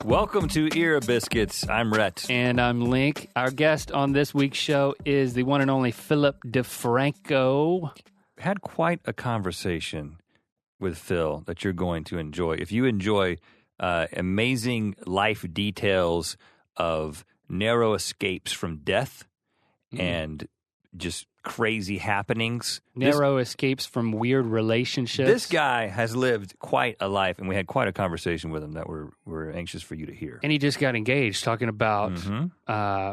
Welcome to Ear Biscuits. I'm Rhett. And I'm Link. Our guest on this week's show is the one and only Philip Defranco. Had quite a conversation with Phil that you're going to enjoy. If you enjoy amazing life details of narrow escapes from death and just crazy happenings. Narrow escapes from weird relationships. This guy has lived quite a life, and we had quite a conversation with him that we're anxious for you to hear. And he just got engaged, talking about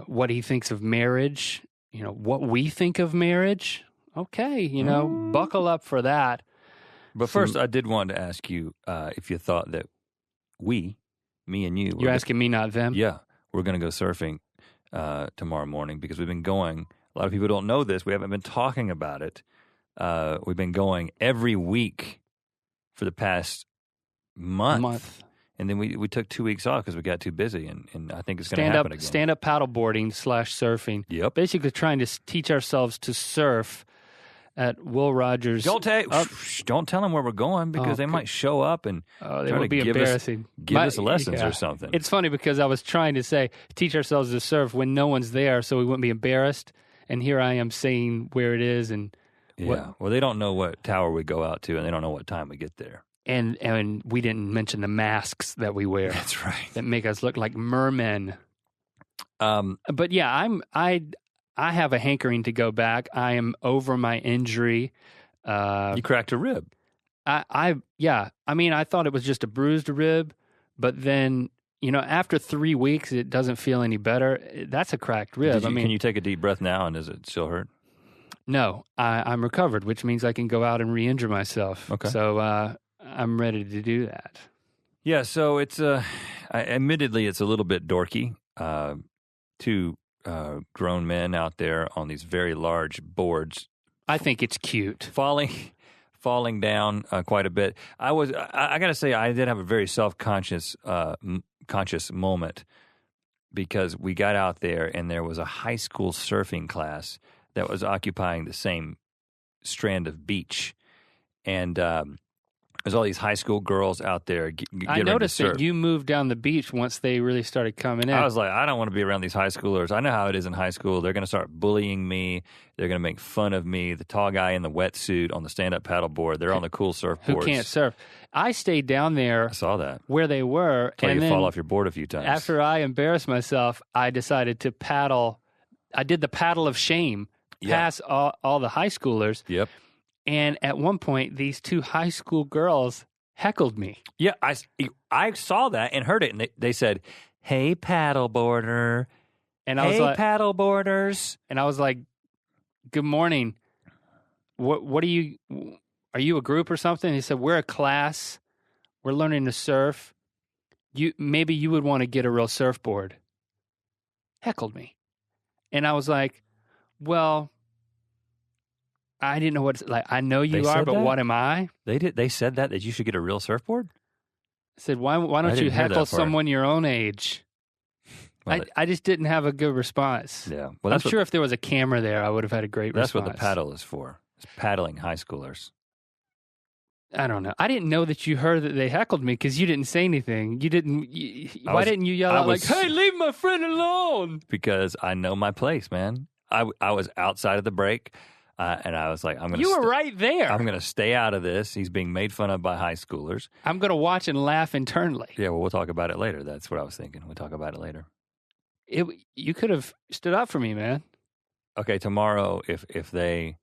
what he thinks of marriage, what we think of marriage. Okay, buckle up for that. But first, I did want to ask you if you thought that me and you... You're asking me, not them? Yeah, we're going to go surfing tomorrow morning because we've been going... A lot of people don't know this. We haven't been talking about it. We've been going every week for the past month. And then we took 2 weeks off because we got too busy, and I think it's going to happen again. Stand-up paddleboarding / surfing. Yep. Basically trying to teach ourselves to surf at Will Rogers. Don't tell them where we're going because they might show up and they would be embarrassing. Give us lessons or something. It's funny because I was trying to say teach ourselves to surf when no one's there so we wouldn't be embarrassed. And here I am saying where it is and well, they don't know what tower we go out to, and they don't know what time we get there. And we didn't mention the masks that we wear. That's right. That make us look like mermen. But yeah, I have a hankering to go back. I am over my injury. You cracked a rib. I thought it was just a bruised rib, but then. After 3 weeks, it doesn't feel any better. That's a cracked rib. Can you take a deep breath now, and does it still hurt? No, I'm recovered, which means I can go out and re-injure myself. Okay. So I'm ready to do that. Yeah, so it's admittedly, it's a little bit dorky. Two grown men out there on these very large boards. I think it's cute. Falling down quite a bit. I got to say, I did have a very self-conscious moment because we got out there and there was a high school surfing class that was occupying the same strand of beach. And there's all these high school girls out there I noticed that you moved down the beach once they really started coming in. I was like, I don't want to be around these high schoolers. I know how it is in high school. They're going to start bullying me. They're going to make fun of me. The tall guy in the wetsuit on the stand-up paddleboard. They're on the cool surfboards. Who can't surf. I stayed down there. I saw that. Where they were. Until you fall off your board a few times. After I embarrassed myself, I decided to paddle. I did the paddle of shame past all the high schoolers. Yep. And at one point, these two high school girls heckled me. Yeah, I saw that and heard it, and they said, "Hey, paddleboarder," and I was like, paddleboarders," and I was like, "Good morning. What are you? Are you a group or something?" He said, "We're a class. We're learning to surf. Maybe you would want to get a real surfboard." Heckled me, and I was like, "Well." I didn't know what it's like. I know you are, but what am I? They said that you should get a real surfboard? I said, why don't you heckle someone your own age? Well, I just didn't have a good response. Yeah. Well, I'm sure if there was a camera there, I would have had a great response. That's what the paddle is for. It's paddling high schoolers. I don't know. I didn't know that you heard that they heckled me because you didn't say anything. Why didn't you yell out like, "Hey, leave my friend alone"? Because I know my place, man. I was outside of the break. And I was like, You were right there. I'm going to stay out of this. He's being made fun of by high schoolers. I'm going to watch and laugh internally. Yeah, well, we'll talk about it later. That's what I was thinking. We'll talk about it later. You could have stood up for me, man. Okay, tomorrow, if they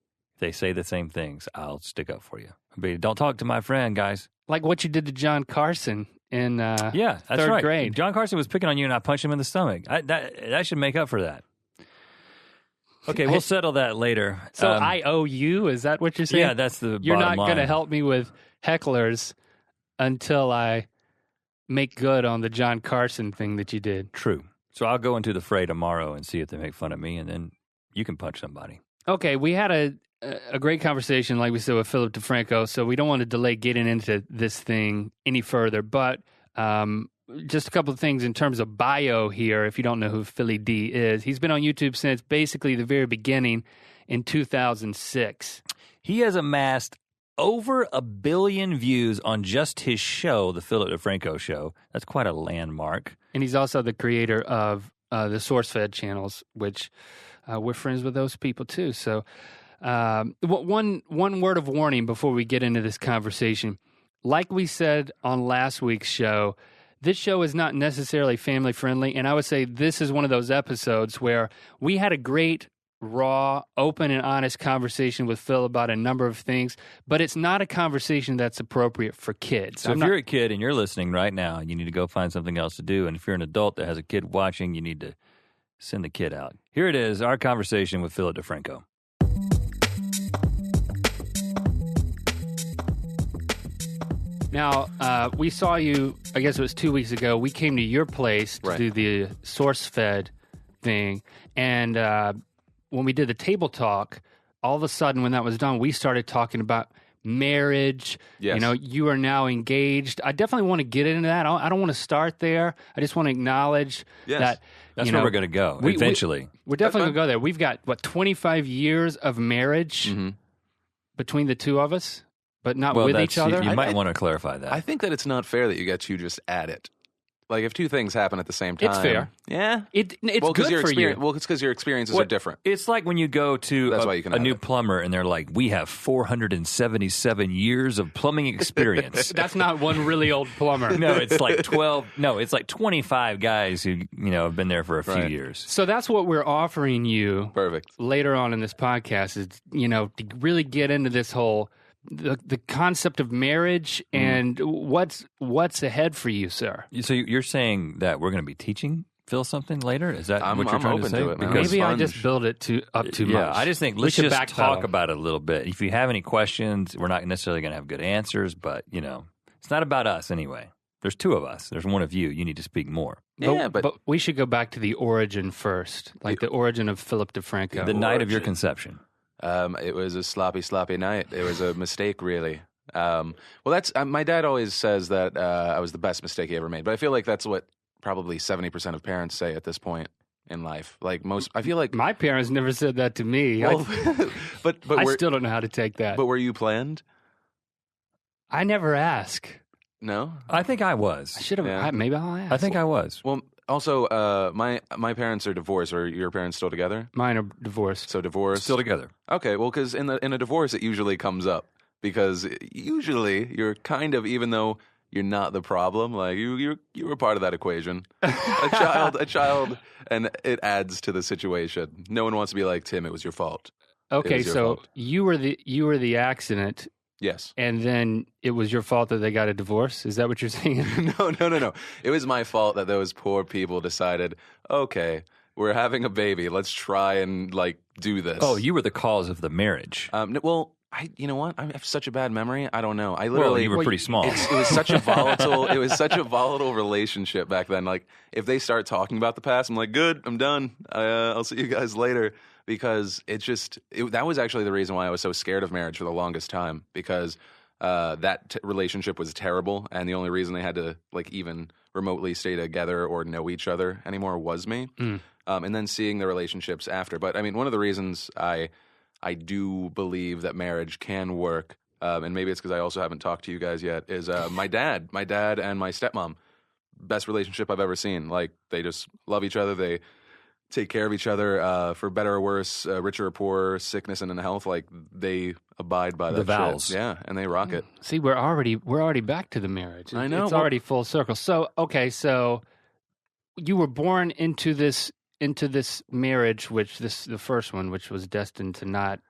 say the same things, I'll stick up for you. But don't talk to my friend, guys. Like what you did to John Carson in that's third right. grade. John Carson was picking on you, and I punched him in the stomach. That should make up for that. Okay, we'll settle that later. So I owe you? Is that what you're saying? Yeah, that's the You're bottom not going to line. help me with hecklers until I make good on the John Carson thing that you did. True. So I'll go into the fray tomorrow and see if they make fun of me, and then you can punch somebody. Okay, we had a great conversation, like we said, with Philip Defranco, so we don't want to delay getting into this thing any further, but just a couple of things in terms of bio here, if you don't know who Philly D is. He's been on YouTube since basically the very beginning in 2006. He has amassed over 1 billion views on just his show, The Philip Defranco Show. That's quite a landmark. And he's also the creator of the SourceFed channels, which we're friends with those people too. So one word of warning before we get into this conversation. Like we said on last week's show, this show is not necessarily family friendly. And I would say this is one of those episodes where we had a great, raw, open, and honest conversation with Phil about a number of things, but it's not a conversation that's appropriate for kids. So if you're a kid and you're listening right now, you need to go find something else to do. And if you're an adult that has a kid watching, you need to send the kid out. Here it is, our conversation with Philip Defranco. Now, we saw you, I guess it was 2 weeks ago. We came to your place to do the SourceFed thing. And when we did the table talk, all of a sudden when that was done, we started talking about marriage. Yes. You know, you are now engaged. I definitely want to get into that. I don't want to start there. I just want to acknowledge that. That's where we're going to go eventually. We're definitely going to go there. We've got, 25 years of marriage between the two of us? But not with each other? You might want to clarify that. I think that it's not fair that you get to just add it. Like, if two things happen at the same time. It's fair. Yeah. It's good for you. Well, it's because your experiences are different. It's like when you go to a new plumber and they're like, we have 477 years of plumbing experience. That's not one really old plumber. No, it's like 12. No, it's like 25 guys who, have been there for a few years. So that's what we're offering you later on in this podcast is, to really get into this whole the concept of marriage and what's ahead for you, sir. So you're saying that we're going to be teaching Phil something later? Is that what you're trying to say? Maybe I just build it up too much. Yeah, I just think let's just talk about it a little bit. If you have any questions, we're not necessarily going to have good answers, but it's not about us anyway. There's two of us. There's one of you. You need to speak more. But we should go back to the origin first, like the origin of Philip Defranco. The night of your conception. It was a sloppy night. It was a mistake, really. That's my dad always says that I was the best mistake he ever made, but I feel like that's what probably 70% of parents say at this point in life. Like I feel like my parents never said that to me. Well, but I still don't know how to take that. But were you planned? I never ask. No, I think I was. I should have. Yeah. Maybe I'll ask. I think I was. Well. Also, my parents are divorced. Are your parents still together? Mine are divorced. So divorced. Still together. Okay, well, because in a divorce, it usually comes up because usually you're kind of, even though you're not the problem, like you were part of that equation. a child, and it adds to the situation. No one wants to be like, Tim, it was your fault. Okay, so you were the accident. Yes. And then it was your fault that they got a divorce? Is that what you're saying? No. It was my fault that those poor people decided, okay, we're having a baby. Let's try and, do this. Oh, you were the cause of the marriage. Well, you know what? I have such a bad memory. I don't know. I literally... you were pretty small. It was such a volatile relationship back then. Like, if they start talking about the past, I'm like, good, I'm done. I'll see you guys later. Because that was actually the reason why I was so scared of marriage for the longest time, because that relationship was terrible, and the only reason they had to even remotely stay together or know each other anymore was me. And then seeing the relationships after. But I mean, one of the reasons I do believe that marriage can work, and maybe it's because I also haven't talked to you guys yet, is my dad and my stepmom. Best relationship I've ever seen. Like, they just love each other. They take care of each other for better or worse, richer or poorer, sickness and in health. Like, they abide by the vows. Yeah, and they rock it. See, we're already back to the marriage. I know. It's already full circle. So, okay, so you were born into this marriage, the first one, which was destined to not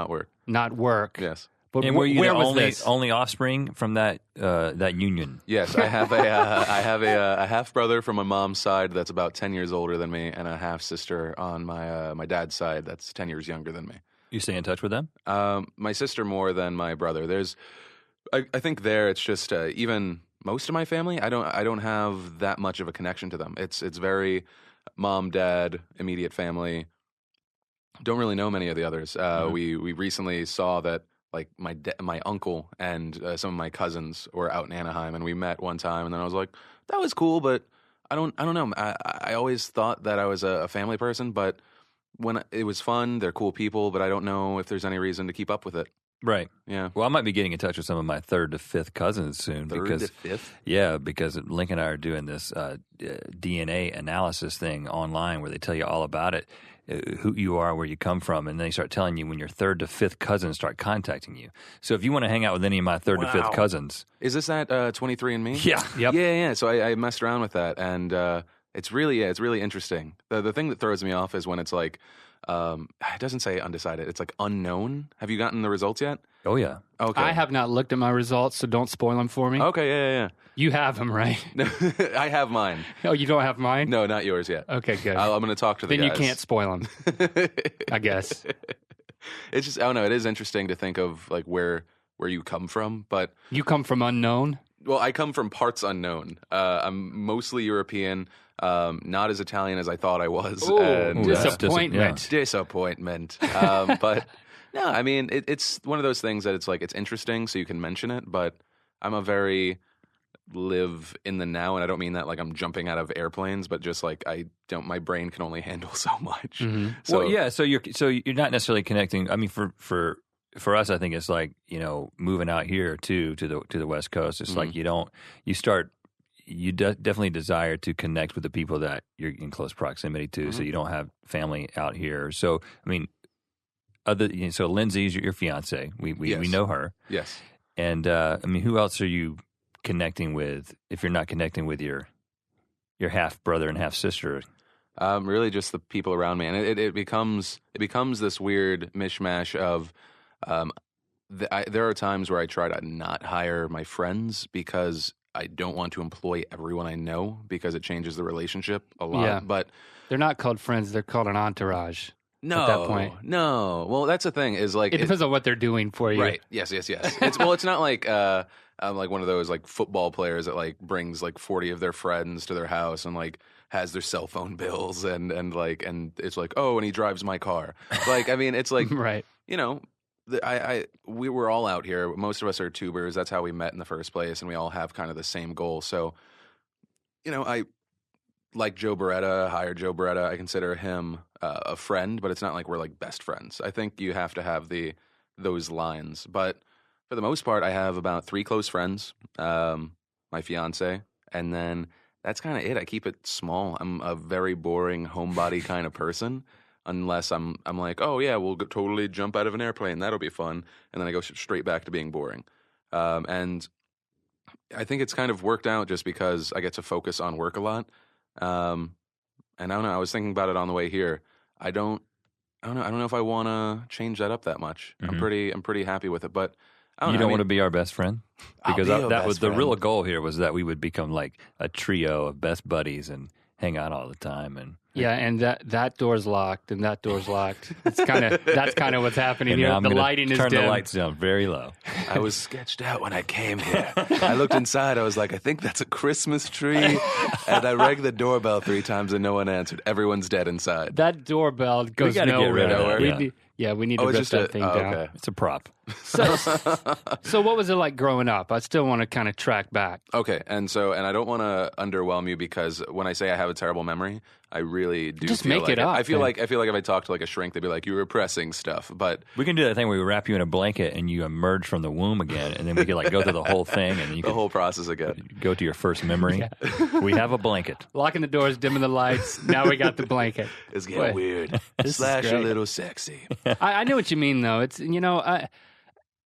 work. Not work. Yes. But and were you the only offspring from that union? Yes, I have a half brother from my mom's side that's about 10 years older than me, and a half sister on my dad's side that's 10 years younger than me. You stay in touch with them? My sister more than my brother. I think it's just even most of my family. I don't have that much of a connection to them. It's very mom, dad, immediate family. Don't really know many of the others. We recently saw that. Like my uncle and some of my cousins were out in Anaheim, and we met one time, and then I was like, that was cool, but I don't know. I always thought that I was a family person, but when it was fun, they're cool people, but I don't know if there's any reason to keep up with it. Right. Yeah. Well, I might be getting in touch with some of my third to fifth cousins soon. Third because, to fifth? Yeah, because Link and I are doing this DNA analysis thing online where they tell you all about it, who you are, where you come from, and then they start telling you when your third to fifth cousins start contacting you. So if you want to hang out with any of my third to fifth cousins. Is this that 23andMe? Yeah. Yep. Yeah. So I messed around with that, and it's really interesting. The thing that throws me off is when it's like, it doesn't say undecided. It's like unknown. Have you gotten the results yet? Oh, yeah. Okay. I have not looked at my results, so don't spoil them for me. Okay, yeah. You have them, right? I have mine. Oh, you don't have mine? No, not yours yet. Okay, good. I'm going to talk to the then guys. you can't spoil them, I guess. It's just, I don't know. It is interesting to think of like where you come from, but You come from unknown? well, I come from parts unknown. I'm mostly European, not as Italian as I thought I was. Ooh, and, disappointment. Disappointment. But no, I mean, it's one of those things that it's like, it's interesting, so you can mention it, but I'm a very live in the now, and I don't mean that like I'm jumping out of airplanes, but just like my brain can only handle so much. Mm-hmm. So, Well, yeah. So you're not necessarily connecting. I mean, for us, I think it's like, moving out here too to the West Coast. It's like you definitely desire to connect with the people that you're in close proximity to. So you don't have family out here. So I mean, so Lindsey's your fiance. We Yes. know her. Yes. And I mean, who else are you connecting with if you're not connecting with your half brother and half sister? Really just the people around me, and it becomes this weird mishmash of there are times where I try to not hire my friends because I don't want to employ everyone I know because it changes the relationship a lot. Yeah. But They're not called friends. They're called an entourage. no, At that point. no. Well, that's the thing is like It depends on what they're doing for you. right. Yes. It's not like I'm like one of those like football players that like brings like 40 of their friends to their house and like has their cell phone bills and it's like, oh, and he drives my car. Like, I mean, it's like Right. We were all out here. Most of us are tubers. That's how we met in the first place, and we all have kind of the same goal. So, I like Joe Beretta, hired Joe Beretta. I consider him a friend, but it's not like we're like best friends. I think you have to have those lines. But for the most part, I have about 3 close friends, my fiance, and then that's kind of it. I keep it small. I'm a very boring homebody kind of person. Unless I'm like, oh yeah, we'll totally jump out of an airplane. That'll be fun. And then I go straight back to being boring. And I think it's kind of worked out just because I get to focus on work a lot. And I don't know. I was thinking about it on the way here. I don't know if I want to change that up that much. Mm-hmm. I'm pretty happy with it. But You don't want to be our best friend? Because I'll be your that was best the friend. real goal here, was that we would become like a trio of best buddies and hang out all the time. And Yeah, and that door's locked, and that door's locked. That's kind of what's happening and here. now I'm The gonna lighting is turn dim. the lights down very low. I was sketched out when I came here. I looked inside. I was like, I think that's a Christmas tree. And I rang the doorbell 3 times and no one answered. Everyone's dead inside. That doorbell goes gotta get nowhere. rid of that, We need to rip that thing down. Okay. It's a prop. So what was it like growing up? I still want to kind of track back. Okay, and I don't want to underwhelm you because when I say I have a terrible memory, I really do. Just feel make like it up, I feel then. like if I talked to like a shrink, they'd be like, "You're repressing stuff." But We can do that thing where we wrap you in a blanket and you emerge from the womb again, and then we can like go through the whole thing, and you the can whole process again. go to your first memory. We have a blanket. Locking the doors, dimming the lights. Now we got the blanket. It's getting Boy, weird. is Slash a great. little sexy. I know what you mean, though. It's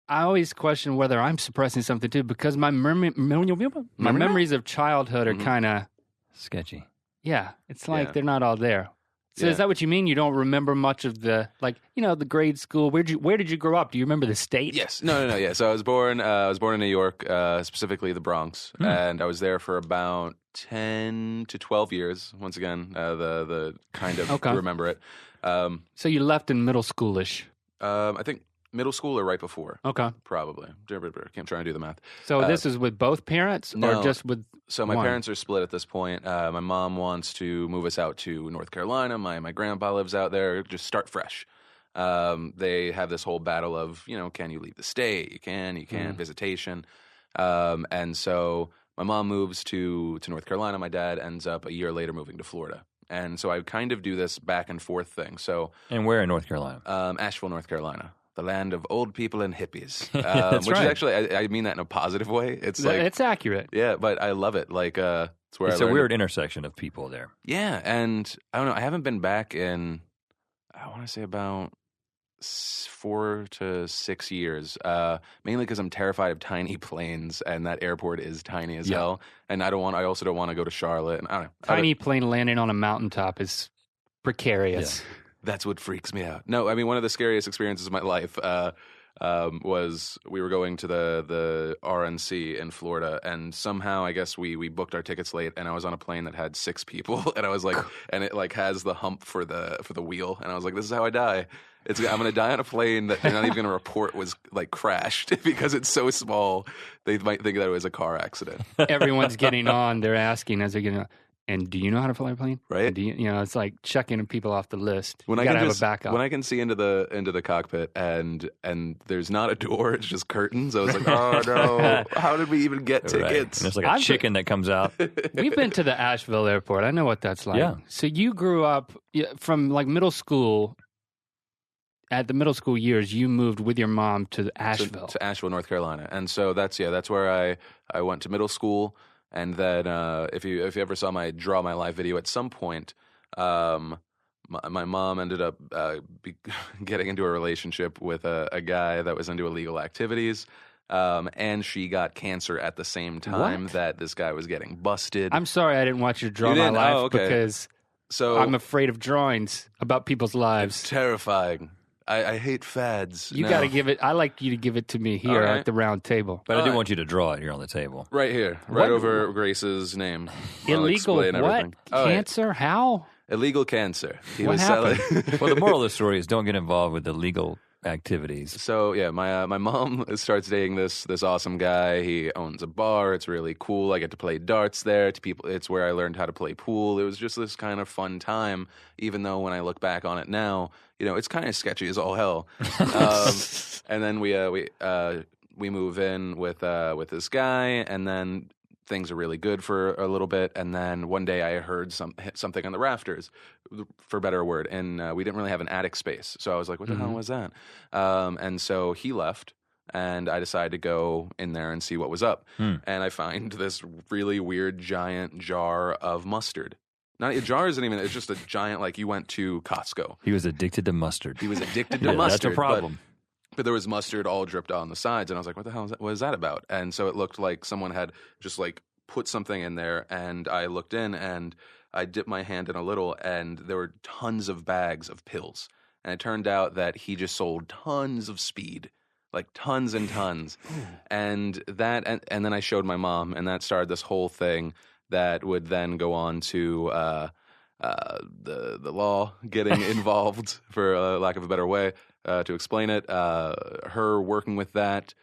I always question whether I'm suppressing something too because my memories of childhood are kind of Sketchy. yeah. It's like Yeah. they're not all there. So Yeah. is that what you mean? You don't remember much of the the grade school? Where did you grow up? Do you remember the state? Yes. No. Yeah. So I was born in New York, specifically the Bronx, and I was there for about 10 to 12 years. Once again, the kind of Okay. remember it. So you left in middle schoolish. I think middle school or right before, Okay. probably. I'm trying to do the math. So this is with both parents or no. just with So my one? parents are split at this point. My mom wants to move us out to North Carolina. My grandpa lives out there. Just start fresh. They have this whole battle of, can you leave the state? You can't, visitation. And so my mom moves to North Carolina. My dad ends up a year later moving to Florida. And so I kind of do this back and forth thing. So And where in North Carolina? Asheville, North Carolina. the land of old people and hippies. That's which right. is actually, I mean that in a positive way. It's like, It's accurate. yeah, but I love it. Like, it's where It's I a learned weird intersection of people there. Yeah, and I don't know. I haven't been back in, I want to say about 4 to 6 years. Mainly because I'm terrified of tiny planes, and that airport is tiny as hell. And I also don't want to go to Charlotte. And I don't know. Tiny plane landing on a mountaintop is precarious. Yeah. That's what freaks me out. No, I mean, one of the scariest experiences of my life was we were going to the RNC in Florida, and somehow I guess we booked our tickets late, and I was on a plane that had 6 people, and I was like, and it like has the hump for the wheel, and I was like, this is how I die. I'm going to die on a plane that they're not even going to report was like crashed because it's so small. They might think that it was a car accident. Everyone's getting on. They're asking as they're getting on. And do you know how to fly a plane? Right. And do you know, it's like checking people off the list. When You I gotta can have a backup. when I can see into the cockpit and there's not a door, it's just curtains. I was like, oh no, how did we even get Right. tickets? And there's like a chicken that comes out. We've been to the Asheville airport. I know what that's like. Yeah. So you grew up from like middle school. At the middle school years, you moved with your mom to Asheville. to Asheville, North Carolina, and so that's where I went to middle school, and then if you ever saw my Draw My Life video at some point, my mom ended up getting into a relationship with a guy that was into illegal activities. And she got cancer at the same time What? that this guy was getting busted. I'm sorry I didn't want you to draw You my didn't? life Oh, okay. because So I'm afraid of drawings about people's it's lives. terrifying. I hate fads. You No. got to give it. I like you to give it to me here All right. at the round table. But I do Alright. want you to draw it here on the table. Right here, right What? over Grace's name. I'll Illegal explain what? everything. All right. Cancer? How? Illegal cancer. He What was happened? selling. Well, the moral of the story is don't get involved with illegal activities. So yeah, my mom starts dating this awesome guy. He owns a bar. It's really cool. I get to play darts there. It's where I learned how to play pool. It was just this kind of fun time. Even though when I look back on it now, it's kind of sketchy as all hell. And then we move in with this guy, and then things are really good for a little bit. And then one day I heard something on the rafters, for better or word, and we didn't really have an attic space. So I was like, what the hell was that? And so he left, and I decided to go in there and see what was up. And I find this really weird giant jar of mustard. Not a jar isn't even, it's just a giant, like you went to Costco. He was addicted to mustard. He was addicted to Yeah, mustard. that's a problem. But there was mustard all dripped on the sides, and I was like, what the hell is that? What is that about? And so it looked like someone had just like put something in there, and I looked in, and I dipped my hand in a little, and there were tons of bags of pills. And it turned out that he just sold tons of speed, like tons and tons. And then I showed my mom, and that started this whole thing that would then go on to the law getting involved, for lack of a better way to explain it. Her working with that,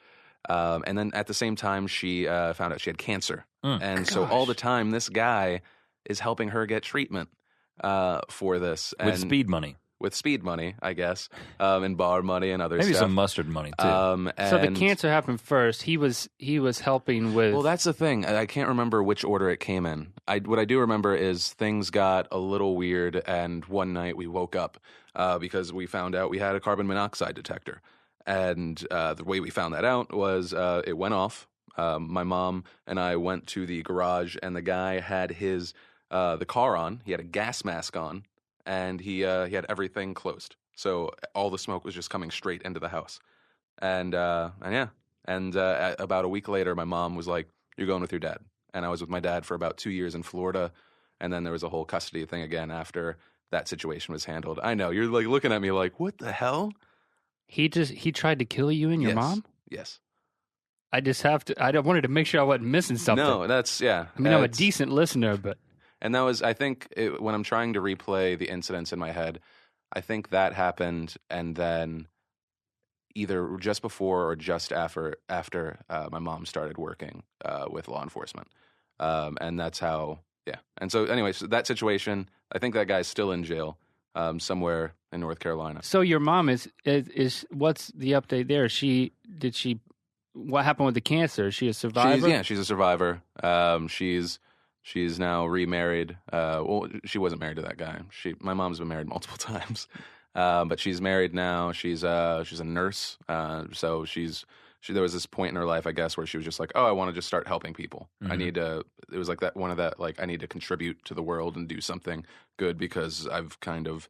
and then at the same time, she found out she had cancer, and so all the time, this guy is helping her get treatment for this With speed money. With speed money, I guess, and bar money and other Maybe stuff. some mustard money, too. So the And- cancer happened first. He was helping with. Well, that's the thing. I can't remember which order it came in. What I do remember is things got a little weird, and one night we woke up because we found out we had a carbon monoxide detector. And the way we found that out was it went off. My mom and I went to the garage, and the guy had the car on. He had a gas mask on, and he had everything closed. So all the smoke was just coming straight into the house. And about a week later, my mom was like, "You're going with your dad." And I was with my dad for about 2 years in Florida, and then there was a whole custody thing again after that situation was handled. I know you're like looking at me like, "What the hell?" he tried to kill you and your Yes. mom. Yes. I wanted to make sure I wasn't missing something. No, that's yeah. I mean, I'm a It's- decent listener, but And that was, I think, when I'm trying to replay the incidents in my head, I think that happened, and then either just before or just after my mom started working with law enforcement, and that's how, yeah. And so, anyways, that situation, I think that guy's still in jail somewhere in North Carolina. so your mom is what's the update there? What happened with the cancer? Is she a survivor? She's a survivor. She's now remarried. Well, she wasn't married to that guy. My mom's been married multiple times. But she's married now. She's a nurse. So there was this point in her life, I guess, where she was just like, oh, I want to just start helping people. I need to. It was like that one of that like I need to contribute to the world and do something good because I've kind of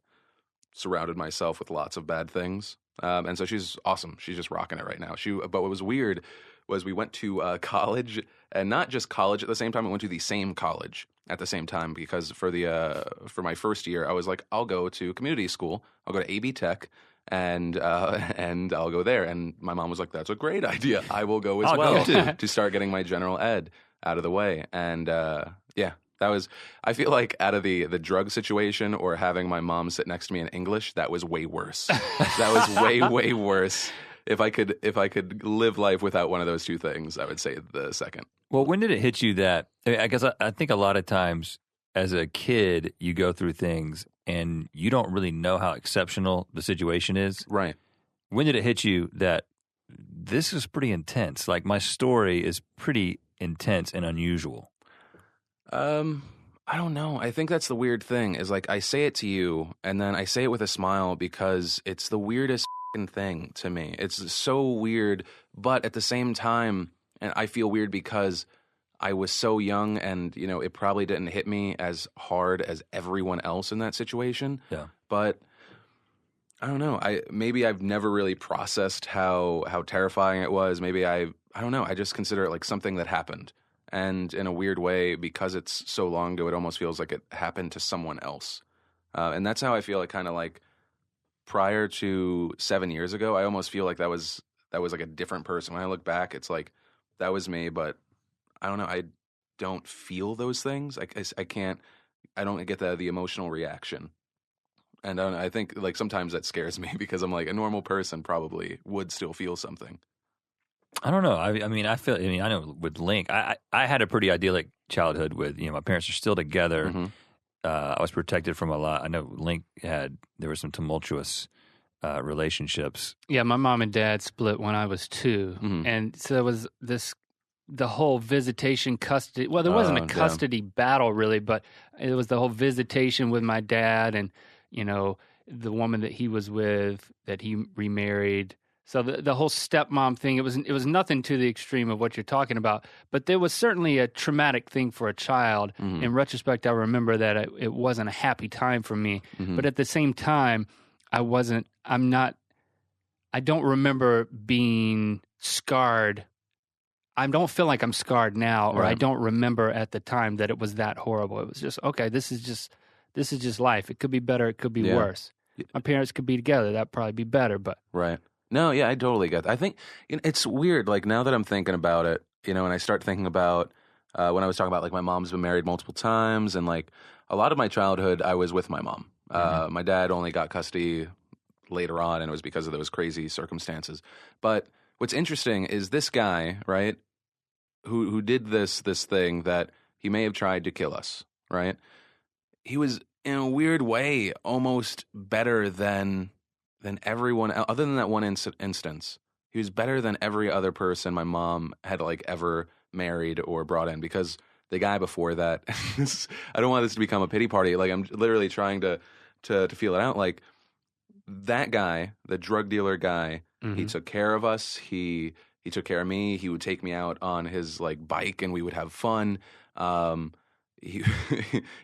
surrounded myself with lots of bad things. And so she's awesome. She's just rocking it right now. But what was weird was we went to college, and not just college at the same time. We went to the same college at the same time because for my first year, I was like, I'll go to community school. I'll go to AB Tech, and I'll go there. And my mom was like, that's a great idea. I will go as well to start getting my general ed out of the way. And that was, I feel like out of the drug situation or having my mom sit next to me in English, that was way worse. That was way, way worse. If I could live life without one of those two things, I would say the second. Well, when did it hit you that, I guess I think a lot of times as a kid, you go through things and you don't really know how exceptional the situation is. Right. When did it hit you that this is pretty intense? Like my story is pretty intense and unusual. I don't know. I think that's the weird thing is like I say it to you and then I say it with a smile because it's the weirdest thing to me. It's so weird, but at the same time, and I feel weird because I was so young and, it probably didn't hit me as hard as everyone else in that situation. Yeah. But I don't know. Maybe I've never really processed how terrifying it was. Maybe I don't know. I just consider it like something that happened. And in a weird way, because it's so long ago, it almost feels like it happened to someone else. And that's how I feel like kind of like prior to 7 years ago, I almost feel like that was like a different person. When I look back, it's like that was me, but I don't know. I don't feel those things. I don't get the emotional reaction. And I think like sometimes that scares me because I'm like a normal person probably would still feel something. I don't know. I know with Link, I had a pretty idyllic childhood with, my parents are still together. Mm-hmm. I was protected from a lot. I know Link there were some tumultuous relationships. Yeah, my mom and dad split when I was 2. Mm-hmm. And so there was the whole visitation custody. Well, there wasn't a custody battle really, but it was the whole visitation with my dad and, the woman that he was with that he remarried. So the whole stepmom thing, it was nothing to the extreme of what you're talking about, but there was certainly a traumatic thing for a child. Mm-hmm. In retrospect, I remember that it wasn't a happy time for me, Mm-hmm. but at the same time, I don't remember being scarred. I don't feel like I'm scarred now, or Right. I don't remember at the time that it was that horrible. It was just, okay, this is just life. It could be better. It could be Yeah. worse. My parents could be together. That'd probably be better, but. Right. No, yeah, I totally get that. I think it's weird. Like now that I'm thinking about it, and I start thinking about when I was talking about like my mom's been married multiple times, and like a lot of my childhood, I was with my mom. My dad only got custody later on, and it was because of those crazy circumstances. But what's interesting is this guy, right, who did this thing that he may have tried to kill us, right? He was in a weird way almost better than everyone else, other than that one instance. He was better than every other person my mom had like ever married or brought in, because the guy before that, I don't want this to become a pity party. Like I'm literally trying to feel it out. Like that guy, the drug dealer guy, Mm-hmm. he took care of us. He took care of me. He would take me out on his like bike and we would have fun. He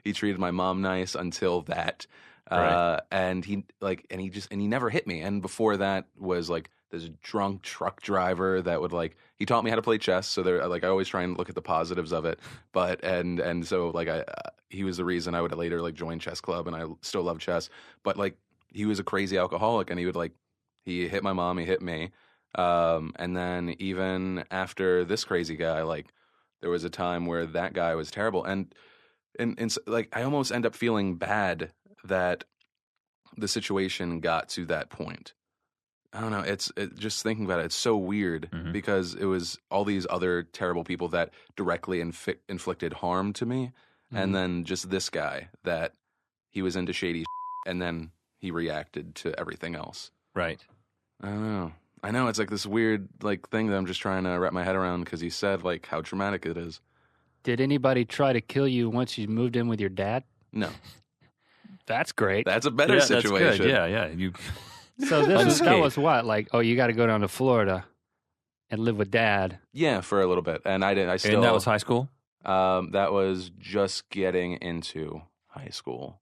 he treated my mom nice until that. Right. And he never hit me. And before that was like this drunk truck driver that would like, he taught me how to play chess. So there, like, I always try and look at the positives of it. But, and so like he was the reason I would later like join chess club, and I still love chess. But like, he was a crazy alcoholic, and he would like, he hit my mom, he hit me. And then even after this crazy guy, like there was a time where that guy was terrible. And like, I almost end up feeling bad that the situation got to that point. I don't know. It's just thinking about it. It's so weird because it was all these other terrible people that directly inflicted harm to me. And then just this guy that he was into shady and then he reacted to everything else. Right. I don't know. I know it's like this weird like thing that I'm just trying to wrap my head around, because he said like how traumatic it is. Did anybody try to kill you once you moved in with your dad? No. That's great. That's a better Yeah, situation. that's good. Yeah. You So that Unscathed. was what? Like, oh, you got to go down to Florida and live with Dad. Yeah, for a little bit, and I still. and that was high school. That was just getting into high school.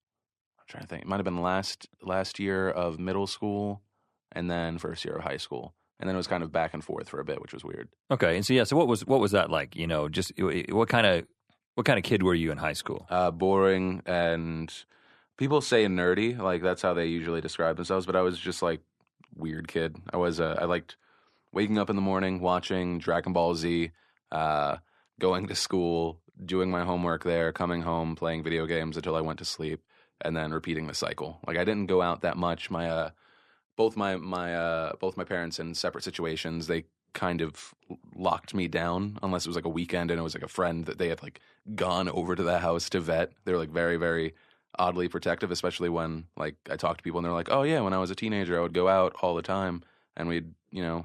I'm trying to think. It might have been last year of middle school, and then first year of high school, and then it was kind of back and forth for a bit, which was weird. Okay, and so what was that like? Just what kind of kid were you in high school? Boring, and people say nerdy, like that's how they usually describe themselves. But I was just like weird kid. I liked waking up in the morning, watching Dragon Ball Z, going to school, doing my homework there, coming home, playing video games until I went to sleep, and then repeating the cycle. Like I didn't go out that much. Both my parents in separate situations, they kind of locked me down unless it was like a weekend and it was like a friend that they had like gone over to the house to vet. They were like very, very oddly protective, especially when like I talked to people and they're like, oh yeah, when I was a teenager, I would go out all the time and we'd,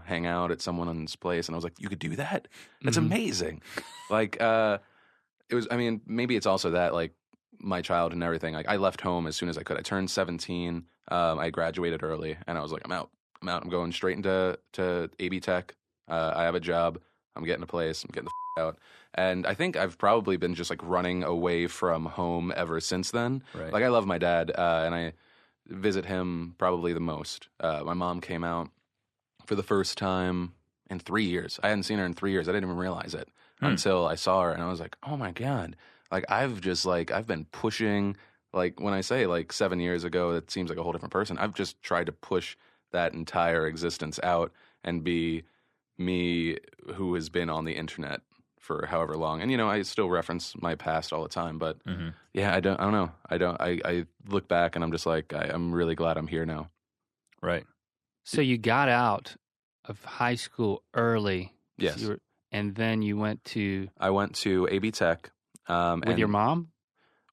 hang out at someone's place. And I was like, you could do that? That's amazing. Like, it was, maybe it's also that like my childhood and everything. Like I left home as soon as I could. I turned 17. I graduated early and I was like, I'm out. I'm going straight into AB Tech. I have a job. I'm getting a place. I'm getting the out. And I think I've probably been just like running away from home ever since then. Right. Like I love my dad, and I visit him probably the most. My mom came out for the first time in 3 years. I hadn't seen her in 3 years. I didn't even realize it until I saw her, and I was like, oh my God. Like I've been pushing, like when I say like 7 years ago, it seems like a whole different person. I've just tried to push that entire existence out and be me who has been on the internet for however long. And, I still reference my past all the time, but yeah, I don't know. I look back and I'm just like, I'm really glad I'm here now. Right. So you got out of high school early. Yes. And then you went to... I went to AB Tech. With your mom?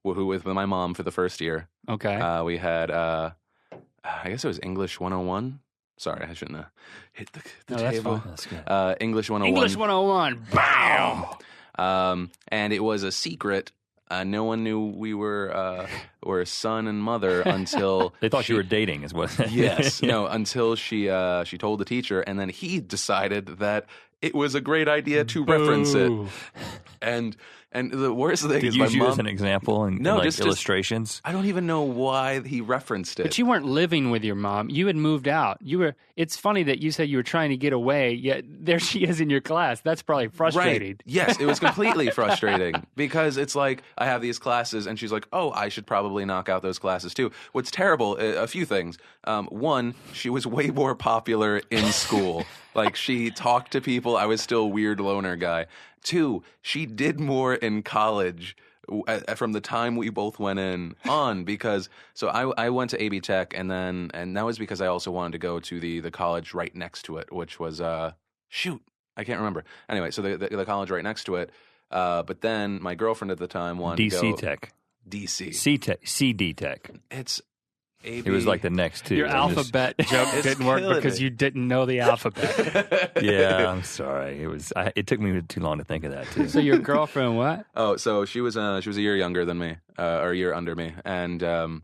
With my mom for the first year. Okay. We had, I guess it was English 101. Sorry, I shouldn't have hit the that's table. fine. That's good. English 101. English 101. Bam! And it was a secret. No one knew we were son and mother until They thought you were dating, is what. Yes, no, until she told the teacher, and then he decided that it was a great idea to reference it. And the worst thing Did is you my use you mom. as an example in No, like just illustrations? I don't even know why he referenced it. But you weren't living with your mom. You had moved out. It's funny that you said you were trying to get away, yet there she is in your class. That's probably frustrating. Right. Yes, it was completely frustrating because it's like I have these classes and she's like, oh, I should probably knock out those classes too. What's terrible, a few things. One, she was way more popular in school. Like she talked to people. I was still a weird loner guy. Two, she did more in college from the time we both went in on because I went to AB Tech and that was because I also wanted to go to the college right next to it, which was I can't remember. Anyway, so the college right next to it. But then my girlfriend at the time wanted to go. DC Tech. DC. CD Tech. It's AB. It was like the next two. Your alphabet joke It's didn't work killing because me. you didn't know the alphabet. Yeah, I'm sorry. It took me too long to think of that too. So your girlfriend what? Oh, so she was a year younger than me, or a year under me, and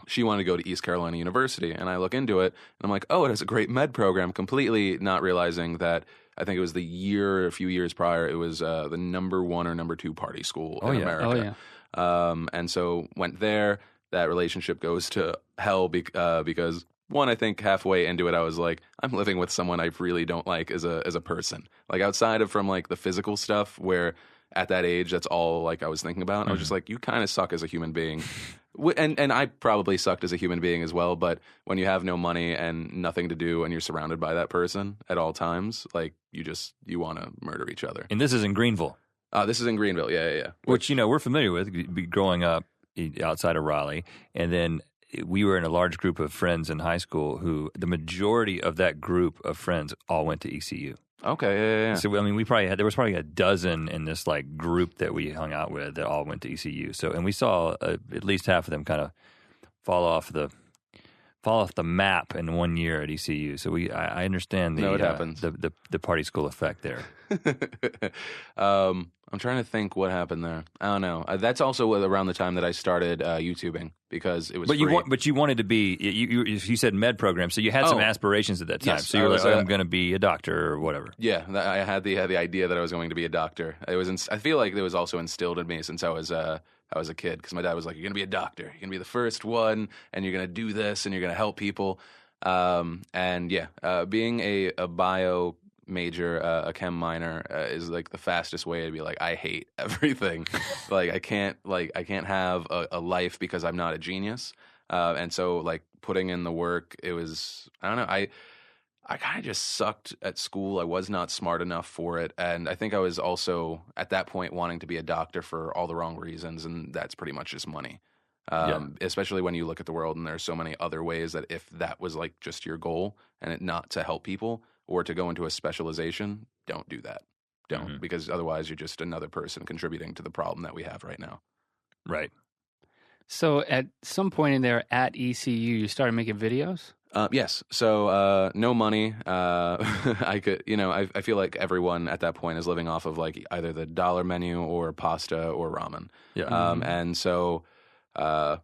she wanted to go to East Carolina University. And I look into it, and I'm like, oh, it has a great med program. Completely not realizing that I think it was a few years prior, it was the number 1 or number 2 party school in America. Oh, yeah. And so went there. That relationship goes to hell because one, I think halfway into it, I was like, I'm living with someone I really don't like as a person. Like outside of from like the physical stuff, where at that age, that's all like I was thinking about. I was just like, you kind of suck as a human being, and I probably sucked as a human being as well. But when you have no money and nothing to do, and you're surrounded by that person at all times, like you want to murder each other. And this is in Greenville. This is in Greenville, yeah. Which we're familiar with growing up outside of Raleigh, and then we were in a large group of friends in high school who the majority of that group of friends all went to ECU. Okay, yeah. So there was probably a dozen in this like group that we hung out with that all went to ECU. So and we saw at least half of them kind of fall off the map in 1 year at ECU. So I understand it happens. the party school effect there. I'm trying to think what happened there. I don't know. That's also around the time that I started YouTubing because it was free. But you wanted to be, you said med program, so you had some aspirations at that time. Yes, so you were like, I'm going to be a doctor or whatever. Yeah, I had the idea that I was going to be a doctor. I feel like it was also instilled in me since I was a kid because my dad was like, you're going to be a doctor. You're going to be the first one, and you're going to do this, and you're going to help people. Being a bio major, a chem minor, is like the fastest way to be like, I hate everything. Like I can't have a life because I'm not a genius. And so like putting in the work, it was, I don't know, I kind of just sucked at school. I was not smart enough for it. And I think I was also at that point wanting to be a doctor for all the wrong reasons. And that's pretty much just money. Especially when you look at the world and there's so many other ways that if that was like just your goal and it not to help people or to go into a specialization, don't do that. Don't, because otherwise you're just another person contributing to the problem that we have right now. Right. So at some point in there at ECU, you started making videos? Yes. So no money. I could, I feel like everyone at that point is living off of like either the dollar menu or pasta or ramen. Yeah. And so I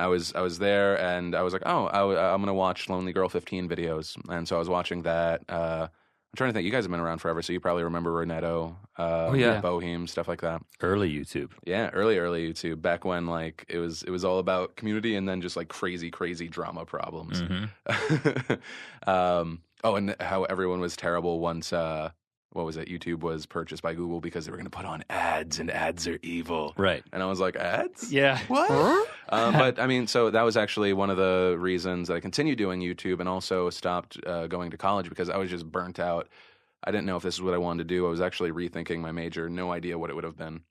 was there, and I was like, I'm gonna watch Lonely Girl 15 videos, and so I was watching that. I'm trying to think. You guys have been around forever, so you probably remember Renetto, Bohem, stuff like that. Early YouTube. Yeah, early YouTube. Back when like it was all about community, and then just like crazy drama problems. And how everyone was terrible once. What was it? YouTube was purchased by Google because they were going to put on ads, and ads are evil. Right. And I was like, ads? Yeah. What? But I mean, so that was actually one of the reasons that I continued doing YouTube and also stopped going to college because I was just burnt out. I didn't know if this is what I wanted to do. I was actually rethinking my major, no idea what it would have been.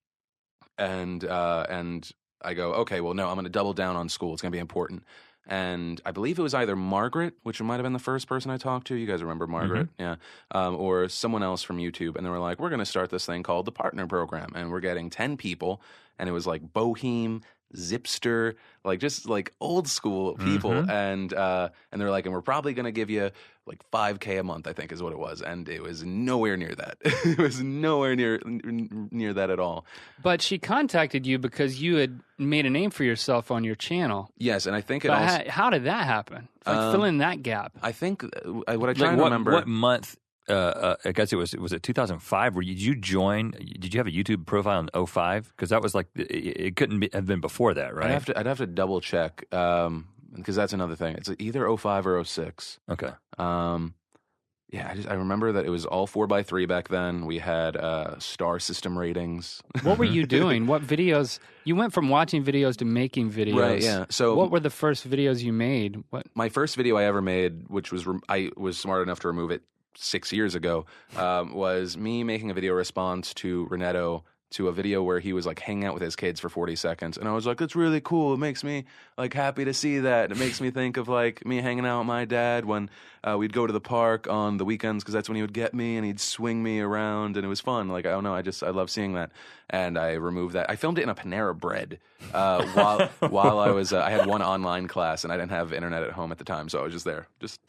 And I go, okay, well, no, I'm going to double down on school. It's going to be important. And I believe it was either Margaret, which might have been the first person I talked to. You guys remember Margaret? Yeah. Or someone else from YouTube. And they were like, we're going to start this thing called the Partner Program. And we're getting 10 people. And it was like Bohem, Zipster, like just like old school people. And they're like, and we're probably going to give you like $5K a month, I think is what it was. And it was nowhere near that. It was nowhere near that at all. But she contacted you because you had made a name for yourself on your channel. Yes, and I think it but also... How did that happen? Like fill in that gap. I think what I try to remember... What month... I guess it was 2005. Did you join? Did you have a YouTube profile in 2005? Because that was like it couldn't have been before that, right? I'd have to double check because that's another thing. It's either 2005 or 2006. Okay. I remember that it was all 4x3 back then. We had star system ratings. What were you doing? What videos? You went from watching videos to making videos. Right. Yeah. So what were the first videos you made? My first video I ever made, which was I was smart enough to remove it 6 years ago, was me making a video response to Renetto to a video where he was like hanging out with his kids for 40 seconds. And I was like, that's really cool. It makes me like happy to see that. It makes me think of like me hanging out with my dad when we'd go to the park on the weekends because that's when he would get me and he'd swing me around and it was fun. Like, I don't know. I love seeing that. And I removed that. I filmed it in a Panera Bread while I was, I had one online class and I didn't have internet at home at the time. So I was just there, just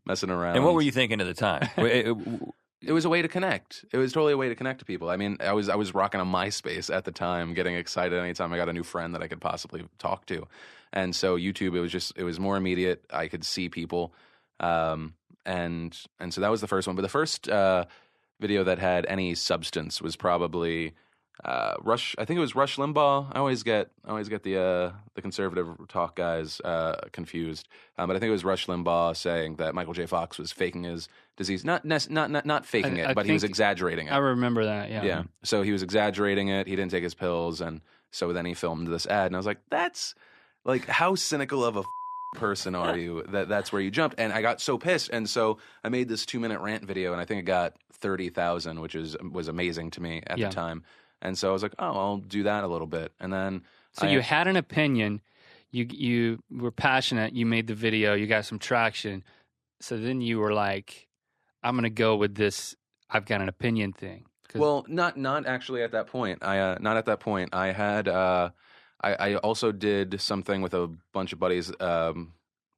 messing around. And what were you thinking at the time? It was a way to connect. It was totally a way to connect to people. I mean, I was rocking a MySpace at the time, getting excited anytime I got a new friend that I could possibly talk to. And so YouTube, it was more immediate. I could see people. And so that was the first one. But the first video that had any substance was probably Rush. I think it was Rush Limbaugh. I always get the conservative talk guys confused. But I think it was Rush Limbaugh saying that Michael J. Fox was faking his disease. Not faking it, but he was exaggerating it. I remember that. Yeah. Yeah. So he was exaggerating it. He didn't take his pills, and so then he filmed this ad. And I was like, that's like, how cynical of a person are you that's where you jumped? And I got so pissed, and so I made this 2-minute rant video, and I think it got 30,000, which was amazing to me at the time. And so I was like, oh, I'll do that a little bit. And then you had an opinion, you were passionate, you made the video, you got some traction. So then you were like, I'm going to go with this I've got an opinion thing. Well, not actually at that point. Not at that point. I had I also did something with a bunch of buddies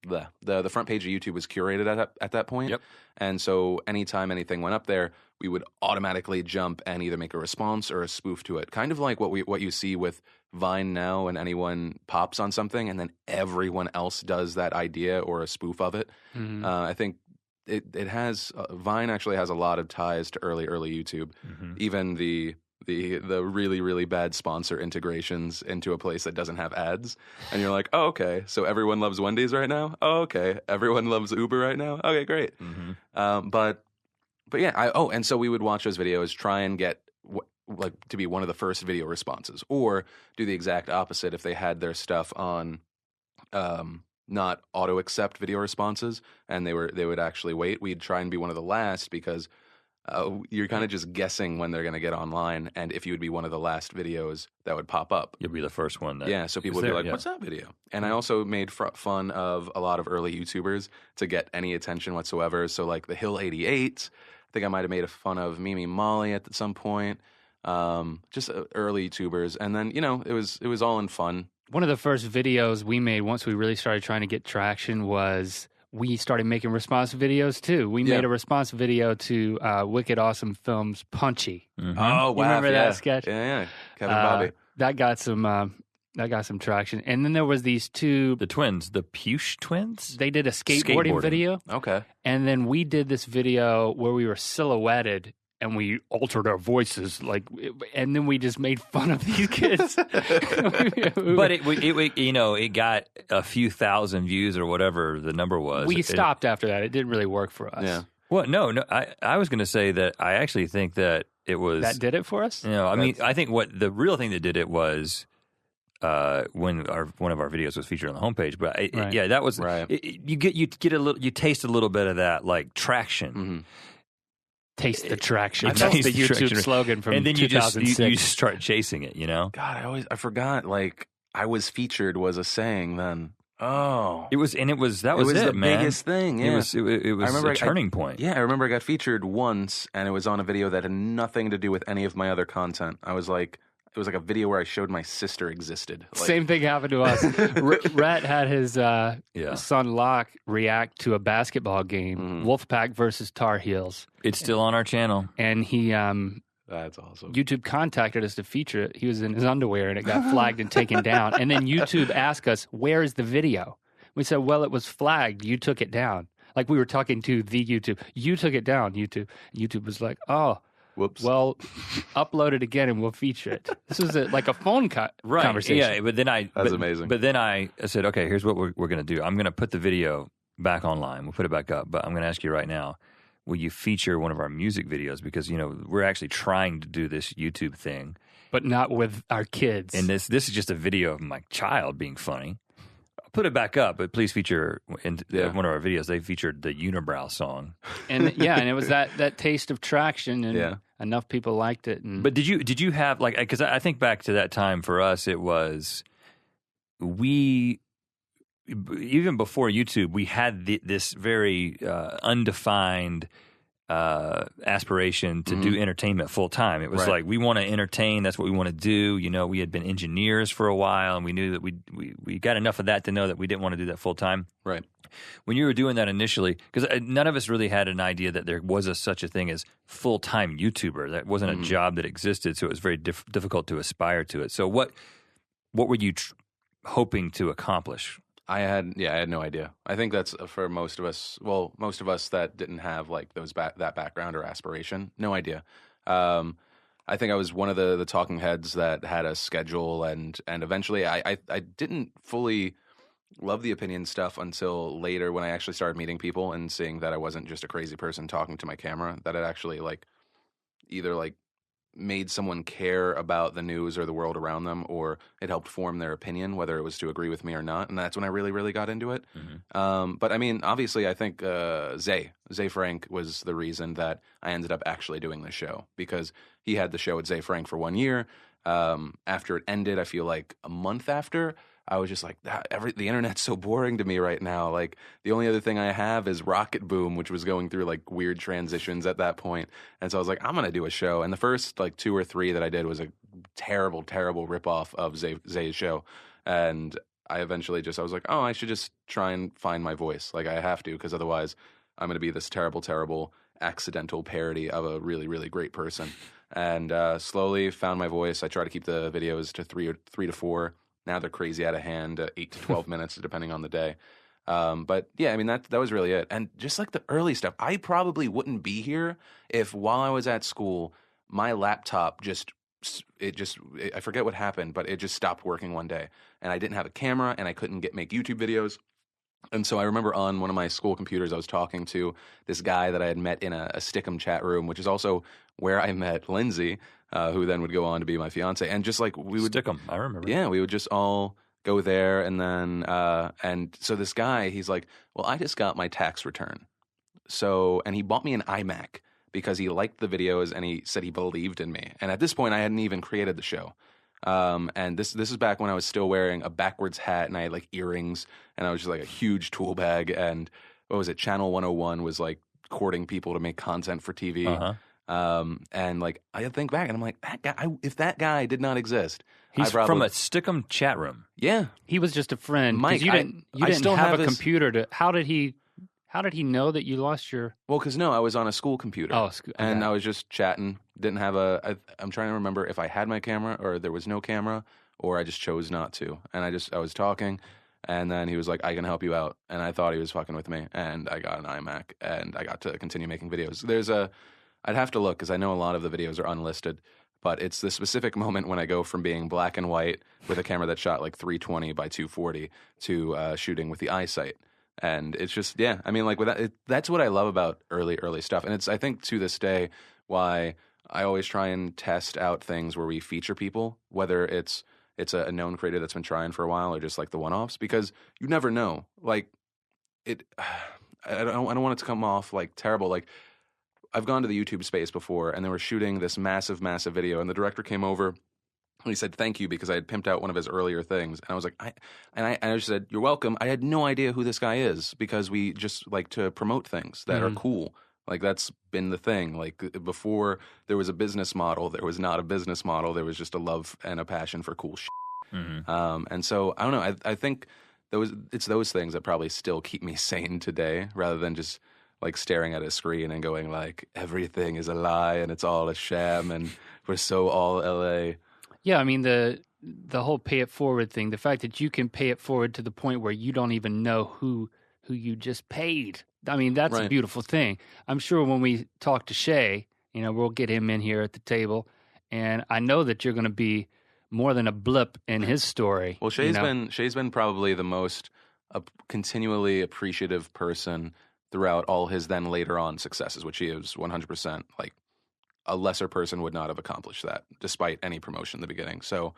the front page of YouTube was curated at that point. Yep. And so anytime anything went up there, we would automatically jump and either make a response or a spoof to it. Kind of like what you see with Vine now, and anyone pops on something and then everyone else does that idea or a spoof of it. Mhm. I think it has Vine actually has a lot of ties to early YouTube. Mm-hmm. Even the really, really bad sponsor integrations into a place that doesn't have ads. And you're like, oh, okay. So everyone loves Wendy's right now? Oh, okay. Everyone loves Uber right now? Okay, great. Mm-hmm. But yeah, and so we would watch those videos, try and get like to be one of the first video responses, or do the exact opposite if they had their stuff on not auto accept video responses and they would actually wait. We'd try and be one of the last because you're kind of just guessing when they're going to get online, and if you would be one of the last videos that would pop up. You'll be the first one. So people would be like, what's that video? And I also made fun of a lot of early YouTubers to get any attention whatsoever. So like the Hill 88, I think I might have made fun of Mimi Molly at some point. Just early YouTubers. And then, it was all in fun. One of the first videos we made once we really started trying to get traction was we started making response videos too. We made a response video to Wicked Awesome Films' Punchy. Mm-hmm. Oh, wow. You remember that sketch? Yeah. Kevin Bobby. That got some traction. And then there was these two. The twins, the Push twins? They did a skateboarding video. Okay. And then we did this video where we were silhouetted and we altered our voices, and then we just made fun of these kids. But it got a few thousand views or whatever the number was. We stopped after that. It didn't really work for us. Yeah. Well, no. I was going to say that I actually think that it was that did it for us. I think what the real thing that did it was when one of our videos was featured on the homepage. But that was right. You taste a little bit of that like traction. Mm-hmm. Taste the traction. That's the the YouTube traction. slogan from and then 2006. you just start chasing it, God, I forgot. Like I was featured was a saying then. Oh, that was the man. biggest thing. Yeah. It was a turning point. Yeah, I remember I got featured once, and it was on a video that had nothing to do with any of my other content. It was like a video where I showed my sister existed. Same thing happened to us. Rhett had his son Locke react to a basketball game, Wolfpack versus Tar Heels. It's still on our channel. And he that's awesome. YouTube contacted us to feature it. He was in his underwear and it got flagged and taken down. And then YouTube asked us, where is the video? We said, well, it was flagged. You took it down. Like we were talking to the YouTube. You took it down, YouTube. YouTube was like, oh. Whoops. Well, upload it again and we'll feature it. This was like a phone conversation. Yeah, but then that's amazing. But then I said, okay, here's what we're going to do. I'm going to put the video back online. We'll put it back up. But I'm going to ask you right now, will you feature one of our music videos? Because, we're actually trying to do this YouTube thing. But not with our kids. And this is just a video of my child being funny. I'll put it back up, but please feature in one of our videos. They featured the Unibrow song. And it was that taste of traction, and enough people liked it. But did you have because I think back to that time for us, it was even before YouTube, we had this very undefined aspiration to do entertainment full time. It was like, we want to entertain. That's what we want to do. We had been engineers for a while, and we knew that we got enough of that to know that we didn't want to do that full time. Right. When you were doing that initially, because none of us really had an idea that there was such a thing as full time YouTuber. That wasn't a job that existed, so it was very difficult to aspire to it. So what were you hoping to accomplish? I had no idea. I think that's for most of us. Well, most of us that didn't have that background or aspiration, no idea. I think I was one of the talking heads that had a schedule, and eventually I didn't fully love the opinion stuff until later when I actually started meeting people and seeing that I wasn't just a crazy person talking to my camera, that it actually either made someone care about the news or the world around them, or it helped form their opinion, whether it was to agree with me or not. And that's when I really, really got into it. Mm-hmm. But I mean, obviously, I think Zay Frank was the reason that I ended up actually doing this show, because he had the show at Zay Frank for 1 year. After it ended, I feel like a month after, I was just like, the internet's so boring to me right now. Like, the only other thing I have is Rocket Boom, which was going through weird transitions at that point. And so I was like, I'm going to do a show. And the first 2 or 3 that I did was a terrible, terrible ripoff of Zay's show. And I eventually I was like, oh, I should just try and find my voice. Like, I have to, because otherwise I'm going to be this terrible, terrible accidental parody of a really, really great person. And slowly found my voice. I try to keep the videos to 3 to 4. Now they're crazy out of hand, 8 to 12 minutes, depending on the day. But yeah, I mean, that was really it. And just like the early stuff, I probably wouldn't be here if while I was at school, my laptop I forget what happened, but it just stopped working one day. And I didn't have a camera and I couldn't make YouTube videos. And so I remember on one of my school computers, I was talking to this guy that I had met in a Stickum chat room, which is also where I met Lindsey, who then would go on to be my fiance. And just like we would Stickum, I remember. Yeah, we would just all go there, and then and so this guy, he's like, well, I just got my tax return, and he bought me an iMac because he liked the videos and he said he believed in me. And at this point, I hadn't even created the show. And this is back when I was still wearing a backwards hat and I had like earrings and I was just like a huge tool bag. And what was it? Channel 101 was like courting people to make content for TV. And like I think back and I'm like, that guy, if that guy did not exist, he's from a Stickum chat room. Yeah, he was just a friend. Mike, you didn't have a computer to. How did he know that you lost your? Well, because no, I was on a school computer. Oh, and I was just chatting. Didn't have I'm trying to remember if I had my camera or there was no camera, or I just chose not to. And I was talking, and then he was like, "I can help you out," and I thought he was fucking with me, and I got an iMac, and I got to continue making videos. I'd have to look because I know a lot of the videos are unlisted. But it's the specific moment when I go from being black and white with a camera that shot like 320 by 240 to shooting with the iSight. And it's just, yeah, I mean, like that's what I love about early stuff. And it's, I think to this day, why I always try and test out things where we feature people, whether it's a known creator that's been trying for a while or just like the one-offs, because you never know. Like I don't want it to come off like terrible. Like, I've gone to the YouTube space before, and they were shooting this massive, massive video, and the director came over, and he said, thank you, because I had pimped out one of his earlier things. And I was like, I just said, you're welcome. I had no idea who this guy is, because we just like to promote things that are cool. Like, that's been the thing. Like, before there was a business model, there was not a business model. There was just a love and a passion for cool shit. And so, I don't know, I think it's those things that probably still keep me sane today, rather than just like staring at a screen and going like, everything is a lie and it's all a sham and we're so all LA. Yeah, I mean the whole pay it forward thing, the fact that you can pay it forward to the point where you don't even know who you just paid. I mean, that's a beautiful thing. I'm sure when we talk to Shay, we'll get him in here at the table, and I know that you're going to be more than a blip in his story. Well, Shay's been probably the most continually appreciative person throughout all his then later on successes, which he is 100%. Like, a lesser person would not have accomplished that, despite any promotion in the beginning. So,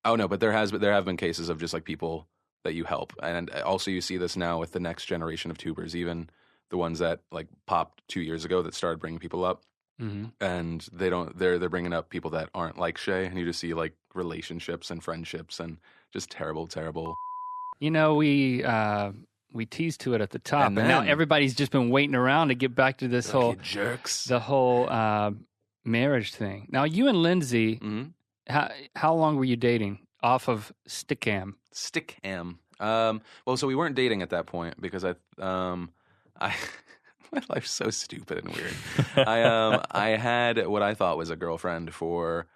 but there have been cases of just like people that you help, and also you see this now with the next generation of tubers, even the ones that like popped 2 years ago that started bringing people up, and they're bringing up people that aren't like Shay, and you just see like relationships and friendships and just terrible. We teased to it at the top, and now everybody's just been waiting around to get back to this whole marriage thing. Now, you and Lindsey, how long were you dating off of Stickam? Well, so we weren't dating at that point because my life's so stupid and weird. I had what I thought was a girlfriend for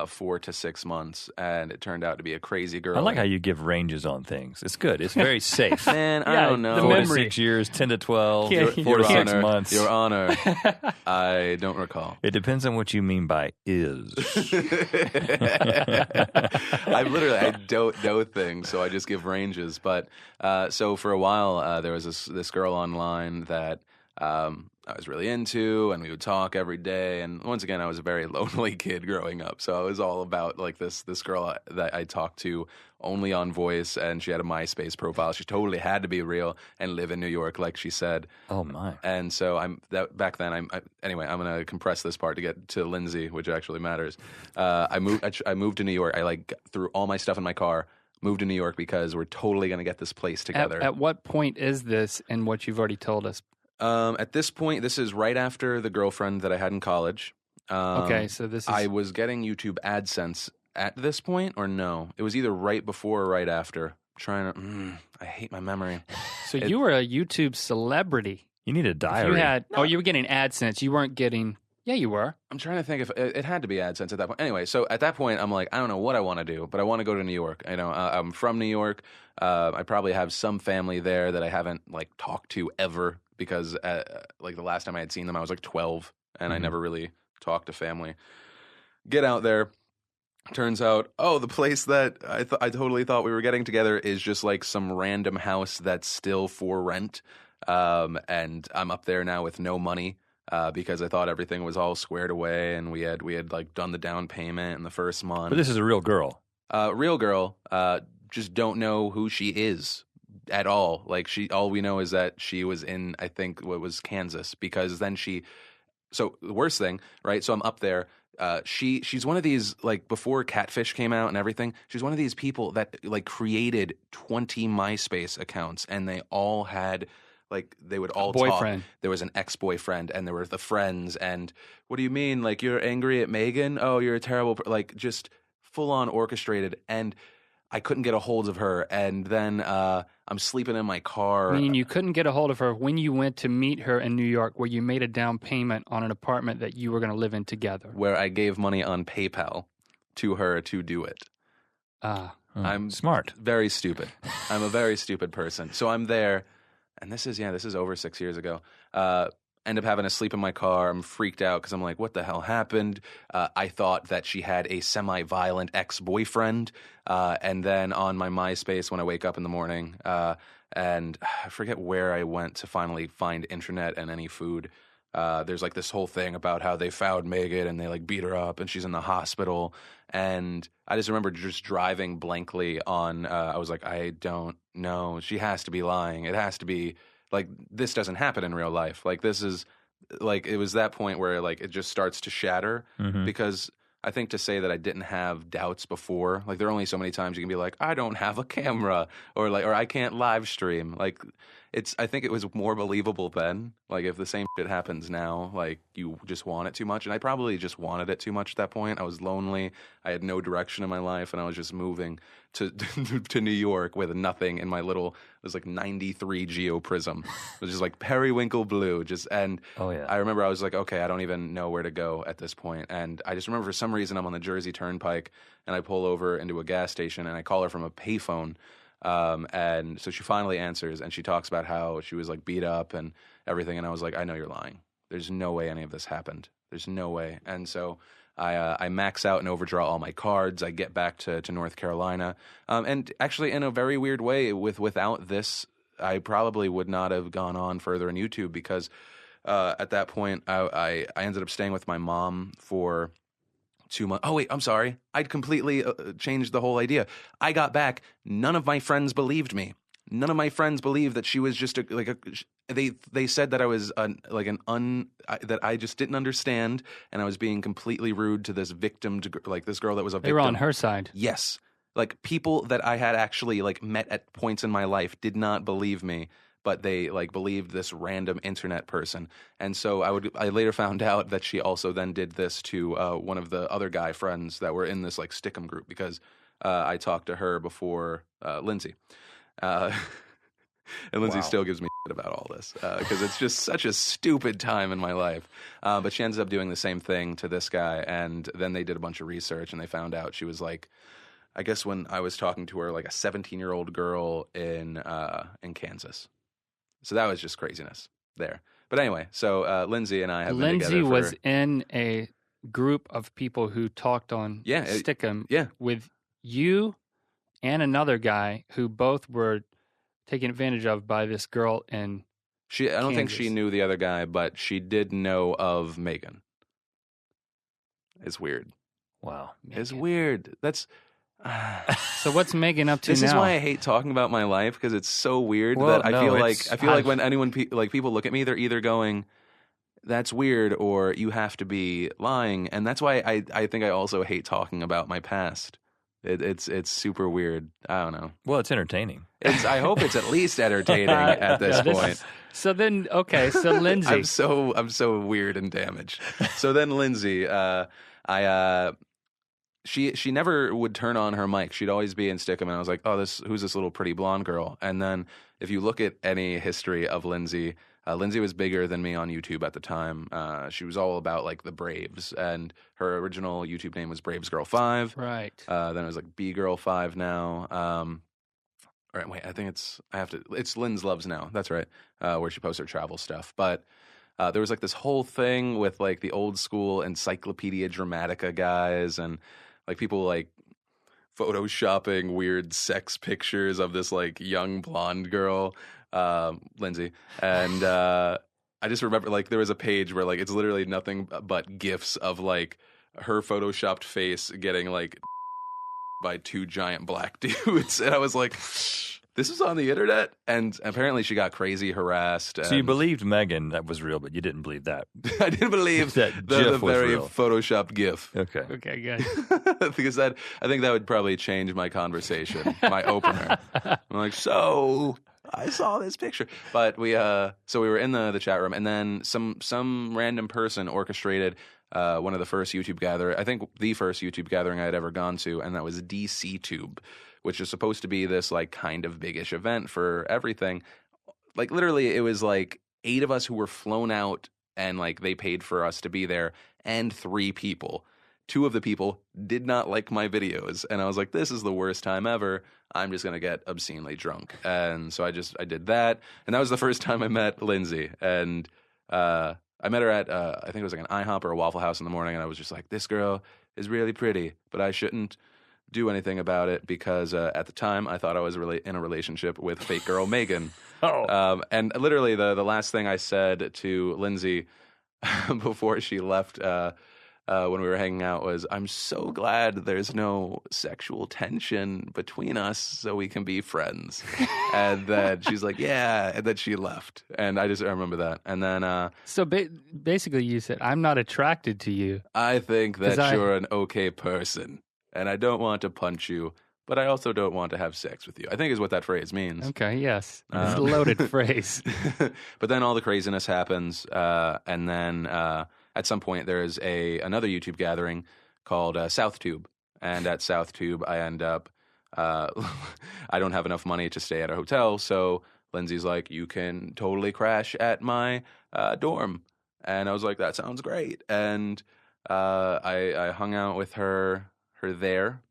4 to 6 months, and it turned out to be a crazy girl. I like how you give ranges on things. It's good. It's very safe. Man, I don't know. 4 to 6 years, 10 to 12, 4 to 6 months. Your Honor, I don't recall. It depends on what you mean by is. I don't know things, so I just give ranges. But so for a while, there was this girl online that I was really into, and we would talk every day. And once again, I was a very lonely kid growing up, so I was all about like this girl that I talked to only on voice, and she had a MySpace profile. She totally had to be real and live in New York, like she said. Oh my! And so back then. Anyway, I'm gonna compress this part to get to Lindsey, which actually matters. I moved to New York. I like threw all my stuff in my car. Moved to New York because we're totally gonna get this place together. At what point is this, and what you've already told us? At this point, this is right after the girlfriend that I had in college. Okay, so this is... I was getting YouTube AdSense at this point or no? It was either right before or right after. I hate my memory. So you were a YouTube celebrity. You need a diary. You were getting AdSense. You weren't getting. Yeah, you were. I'm trying to think if it had to be AdSense at that point. Anyway, so at that point, I'm like, I don't know what I want to do, but I want to go to New York. I'm from New York. I probably have some family there that I haven't like talked to ever because like the last time I had seen them, I was like 12, and I never really talked to family. Get out there. Turns out, the place that I totally thought we were getting together is just like some random house that's still for rent. And I'm up there now with no money. Because I thought everything was all squared away, and we had like done the down payment in the first month. But this is a real girl. Real girl. Just don't know who she is at all. Like all we know is that she was in, I think, what was Kansas. Because then so the worst thing, right? So I'm up there. She's one of these, like, before Catfish came out and everything, she's one of these people that like created 20 MySpace accounts, and they all had. Like, they would all boyfriend. talk. There was an ex-boyfriend, and there were the friends. And what do you mean? Like, you're angry at Megan? Oh, you're a terrible... Like, just full-on orchestrated. And I couldn't get a hold of her. And then I'm sleeping in my car. Meaning you couldn't get a hold of her when you went to meet her in New York, where you made a down payment on an apartment that you were going to live in together. Where I gave money on PayPal to her to do it. I'm smart. Very stupid. I'm a very stupid person. So I'm there... And this is over 6 years ago. End up having to sleep in my car. I'm freaked out because I'm like, what the hell happened? I thought that she had a semi-violent ex-boyfriend. And then on my MySpace, when I wake up in the morning, and I forget where I went to finally find internet and any food. There's like this whole thing about how they found Megan and they like beat her up and she's in the hospital. And I just remember just driving blankly on, I was like, I don't know. She has to be lying. It has to be like, this doesn't happen in real life. Like this is like, it was that point where like it just starts to shatter because I think to say that I didn't have doubts before, like there are only so many times you can be like, I don't have a camera or I can't live stream. Like I think it was more believable then. Like if the same shit happens now, like you just want it too much. And I probably just wanted it too much at that point. I was lonely. I had no direction in my life, and I was just moving to New York with nothing in my little, it was like 93 Geo Prism. It was just like periwinkle blue. I remember I was like, okay, I don't even know where to go at this point. And I just remember for some reason I'm on the Jersey Turnpike, and I pull over into a gas station, and I call her from a payphone. And so she finally answers, and she talks about how she was like beat up and everything. And I was like, I know you're lying. There's no way any of this happened. There's no way. And so I max out and overdraw all my cards. I get back to North Carolina. And actually in a very weird way, without this, I probably would not have gone on further in YouTube because, at that point I ended up staying with my mom for 2 months. Oh, wait, I'm sorry. I'd completely changed the whole idea. I got back. None of my friends believed me. None of my friends believed that she was just they said that I was that I just didn't understand, and I was being completely rude to this victim, this girl that was a victim. They were on her side. Yes. Like people that I had actually like met at points in my life did not believe me. But they like believed this random internet person. And so I later found out that she also then did this to one of the other guy friends that were in this like Stickum group because I talked to her before Lindsey. And Lindsey still gives me shit about all this because it's just such a stupid time in my life. But she ends up doing the same thing to this guy. And then they did a bunch of research and they found out she was like, I guess when I was talking to her, like a 17-year-old girl in Kansas. So that was just craziness there. But anyway, so Lindsey and I have been together Lindsey was in a group of people who talked on Stickum with you and another guy who both were taken advantage of by this girl in I don't think Kansas. she knew the other guy, but she did know of Megan. It's weird. Wow. It's weird. That's... So what's Megan up to now? This is why I hate talking about my life because it's so weird that I feel like when anyone people look at me, they're either going, "That's weird," or "You have to be lying," and that's why I think I also hate talking about my past. It's super weird. I don't know. Well, it's entertaining. I hope it's at least entertaining at this point. So then, okay, so Lindsey, I'm so weird and damaged. So then Lindsey, she never would turn on her mic. She'd always be in Stickum, and I was like, oh, who's this little pretty blonde girl? And then if you look at any history of Lindsey, Lindsey was bigger than me on YouTube at the time. She was all about like the Braves, and her original YouTube name was Braves Girl 5. Right. Then it was like B Girl 5 now. All right, wait, I think it's Lynn's Loves now. That's right, where she posts her travel stuff. But there was like this whole thing with like the old school Encyclopedia Dramatica guys and like people like photoshopping weird sex pictures of this like young blonde girl, Lindsey. And I just remember like there was a page where like it's literally nothing but GIFs of like her photoshopped face getting like by two giant black dudes. And I was like, this is on the internet? And apparently she got crazy harassed. So you believed Megan that was real, but you didn't believe that. I didn't believe that the GIF was very real. photoshopped GIF. Okay. Okay, good. Because I think that would probably change my conversation, my opener. I'm like, so I saw this picture. But we were in the chat room, and then some random person orchestrated one of the first YouTube gathering, I think the first YouTube gathering I had ever gone to, and that was DC Tube, which is supposed to be this like kind of big-ish event for everything. Like literally it was like 8 of us who were flown out, and like they paid for us to be there, and 3 people. 2 of the people did not like my videos, and I was like, this is the worst time ever. I'm just going to get obscenely drunk. And so I did that, and that was the first time I met Lindsey. And I met her at, I think it was like an IHOP or a Waffle House in the morning, and I was just like, this girl is really pretty, but I shouldn't do anything about it because at the time I thought I was in a relationship with fake girl Megan. And literally the last thing I said to Lindsey before she left when we were hanging out was, I'm so glad there's no sexual tension between us so we can be friends. And then she's like, yeah, and then she left. And I remember that. And then So basically you said, I'm not attracted to you. I think that you're an okay person, and I don't want to punch you, but I also don't want to have sex with you, I think is what that phrase means. Okay, yes. It's a loaded phrase. But then all the craziness happens, and then at some point there's another YouTube gathering called SouthTube, and at SouthTube I end up, I don't have enough money to stay at a hotel, so Lindsey's like, you can totally crash at my dorm. And I was like, that sounds great. And I hung out with her there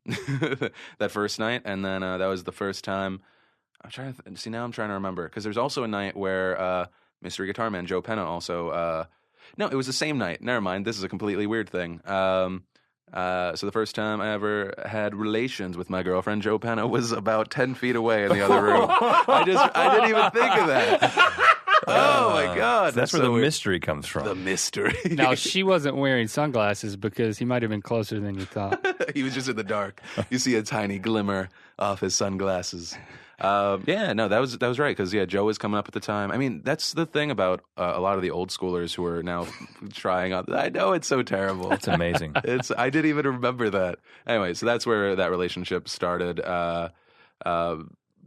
that first night, and then that was the first time. I'm trying to see now. I'm trying to remember because there's also a night where Mystery Guitar Man Joe Penna also. No, it was the same night. Never mind. This is a completely weird thing. So the first time I ever had relations with my girlfriend Joe Penna was about 10 feet away in the other room. I didn't even think of that. Oh my God! That's where so the weird. mystery comes from. The mystery. Now, she wasn't wearing sunglasses because he might have been closer than you thought. He was just in the dark. You see a tiny glimmer off his sunglasses. Yeah, no, that was right because Joe was coming up at the time. I mean, that's the thing about a lot of the old schoolers who are now trying on. I know it's so terrible. That's amazing. I didn't even remember that. Anyway, so that's where that relationship started.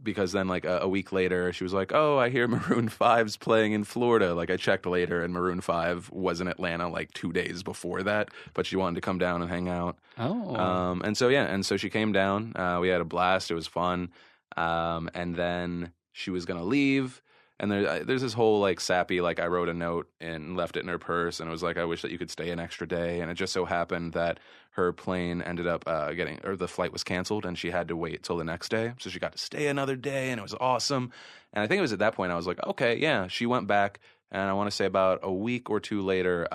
Because then, like, a week later, she was like, oh, I hear Maroon 5's playing in Florida. Like, I checked later, and Maroon 5 was in Atlanta, like, 2 days before that. But she wanted to come down and hang out. Oh. And so she came down. We had a blast. It was fun. And then she was going to leave. And there's this whole, like, sappy, like, I wrote a note and left it in her purse. And it was like, I wish that you could stay an extra day. And it just so happened that her plane ended up the flight was canceled, and she had to wait till the next day. So she got to stay another day, and it was awesome. And I think it was at that point I was like, okay, yeah. She went back, and I want to say about a week or 2 later,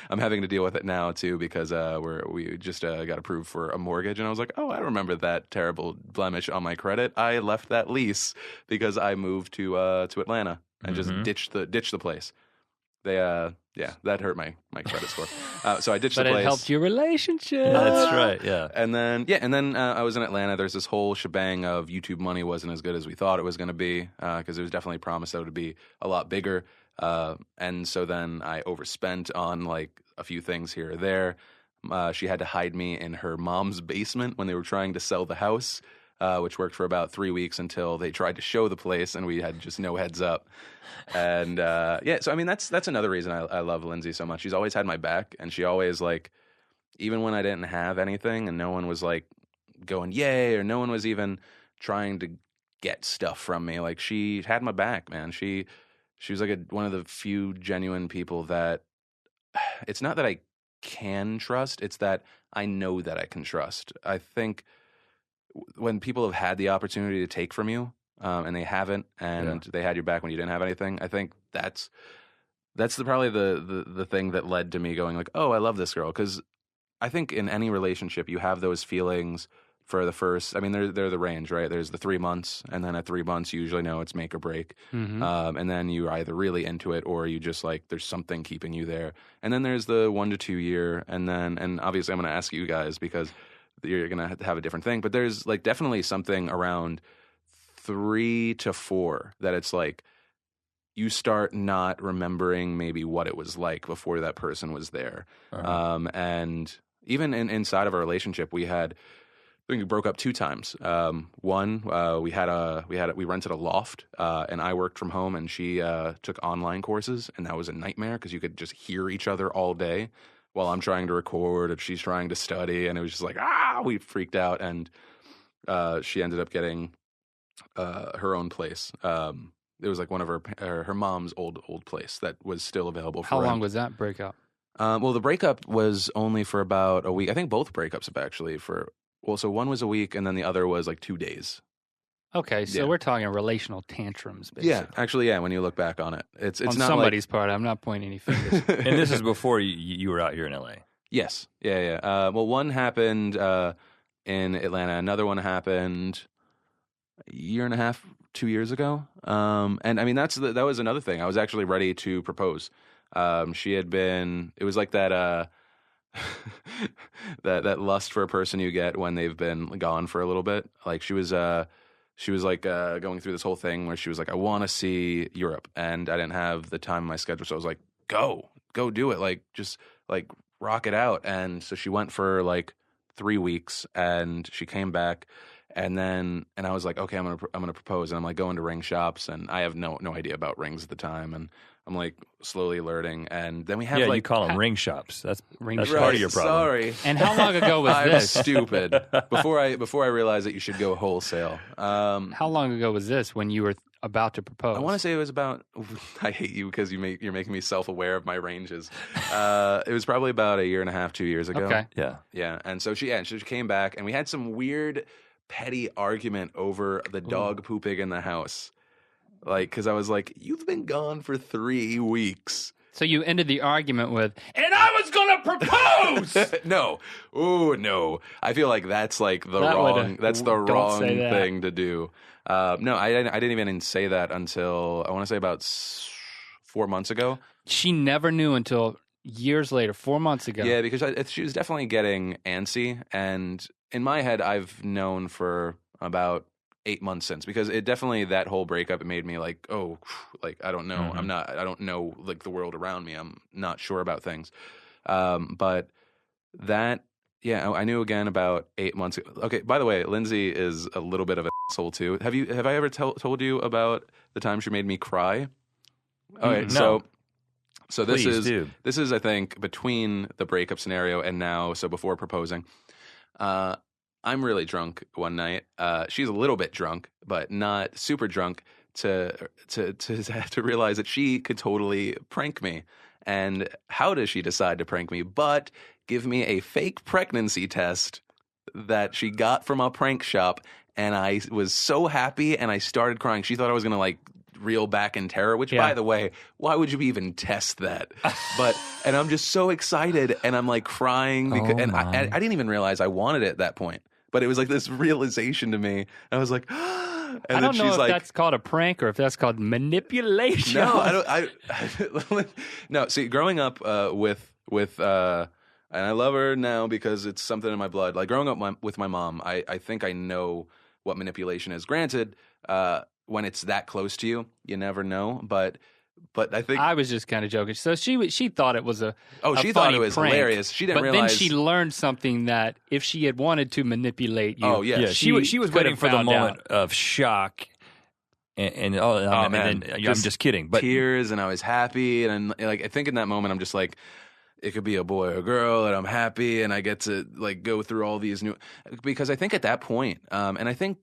I'm having to deal with it now too because we just got approved for a mortgage, and I was like, oh, I remember that terrible blemish on my credit. I left that lease because I moved to Atlanta and just ditched the place. That hurt my credit score. So I ditched the place. But it helped your relationship. That's right, yeah. And then I was in Atlanta. There's this whole shebang of YouTube money wasn't as good as we thought it was going to be because it was definitely promised that it would be a lot bigger. And so then I overspent on like a few things here or there. She had to hide me in her mom's basement when they were trying to sell the house, which worked for about 3 weeks until they tried to show the place and we had just no heads up. And so I mean that's another reason I love Lindsey so much. She's always had my back, and she always like, even when I didn't have anything and no one was like going yay, or no one was even trying to get stuff from me, like she had my back, man. She was like one of the few genuine people that it's not that I can trust, it's that I know that I can trust. I think when people have had the opportunity to take from you, and they haven't, and they had your back when you didn't have anything, I think that's probably the thing that led to me going like, oh, I love this girl. Because I think in any relationship you have those feelings for the first, I mean, they're the range, right? There's the 3 months, and then at 3 months you usually know it's make or break. And then you're either really into it or you just like there's something keeping you there. And then there's the 1 to 2 year, and obviously I'm going to ask you guys because you're going to have a different thing, but there's like definitely something around 3 to 4 that it's like you start not remembering maybe what it was like before that person was there. And even inside of our relationship, we broke up 2 times. One, we rented a loft, and I worked from home, and she took online courses, and that was a nightmare because you could just hear each other all day while I'm trying to record and she's trying to study, and it was just like we freaked out, and she ended up getting her own place. It was like one of her mom's old place that was still available. How long was that breakup? Well, the breakup was only for about a week. I think both breakups have actually so one was a week, and then the other was like 2 days. Okay, so we're talking relational tantrums, basically. Yeah, actually, yeah. When you look back on it, it's on not somebody's part. I'm not pointing any fingers. And this is before you were out here in LA. Yes, yeah. Well, one happened in Atlanta. Another one happened a year and a half, 2 years ago. And I mean, that was another thing. I was actually ready to propose. She had been. It was like that. that lust for a person you get when they've been gone for a little bit. Like she was like going through this whole thing where she was like, I want to see Europe, and I didn't have the time in my schedule, so I was like, go do it, like just like rock it out. And so she went for like 3 weeks, and she came back, and I was like, okay, I'm gonna propose, and I'm like going to ring shops, and I have no idea about rings at the time, and I'm like slowly learning, and then we have you call them ring shops. That's shops. part of your problem. Sorry. And how long ago was I'm this? stupid. Before I realized that you should go wholesale. How long ago was this when you were about to propose? I want to say it was about. I hate you because you're making me self-aware of my ranges. It was probably about a year and a half, 2 years ago. Okay. Yeah. And so she came back, and we had some weird petty argument over the dog pooping in the house. Like, because I was like, you've been gone for 3 weeks. So you ended the argument with, and I was going to propose! No. Ooh, no. I feel like that's like the wrong thing to do. No, I didn't even say that until, I want to say about 4 months ago. She never knew until years later, 4 months ago. Yeah, because she was definitely getting antsy. And in my head, I've known for about 8 months since, because it definitely, that whole breakup, it made me like, oh, like, I don't know. Mm-hmm. I don't know like the world around me. I'm not sure about things. But that, yeah, I knew again about 8 months ago. Okay, by the way, Lindsey is a little bit of an asshole too. Have I ever told you about the time she made me cry? Okay, no. So Please, this is I think between the breakup scenario and now, so before proposing. I'm really drunk one night. She's a little bit drunk, but not super drunk to realize that she could totally prank me. And how does she decide to prank me? But give me a fake pregnancy test that she got from a prank shop. And I was so happy, and I started crying. She thought I was going to like reel back in terror, which, by the way, why would you even test that? And I'm just so excited, and I'm like crying because, I didn't even realize I wanted it at that point. But it was like this realization to me. I was like, and I don't know if that's called a prank or if that's called manipulation. No, no. See, growing up with and I love her now because it's something in my blood. Like growing up with my mom, I think I know what manipulation is. Granted, when it's that close to you, you never know. But I think I was just kind of joking. So she thought it was she thought it was prank, hilarious. She didn't realize. But then she learned something that if she had wanted to manipulate you, she was waiting for the moment of shock. And man, I'm just kidding. But tears, and I was happy, and like I think in that moment I'm just like, it could be a boy or a girl, and I'm happy, and I get to like go through all these new. Because I think at that point, and I think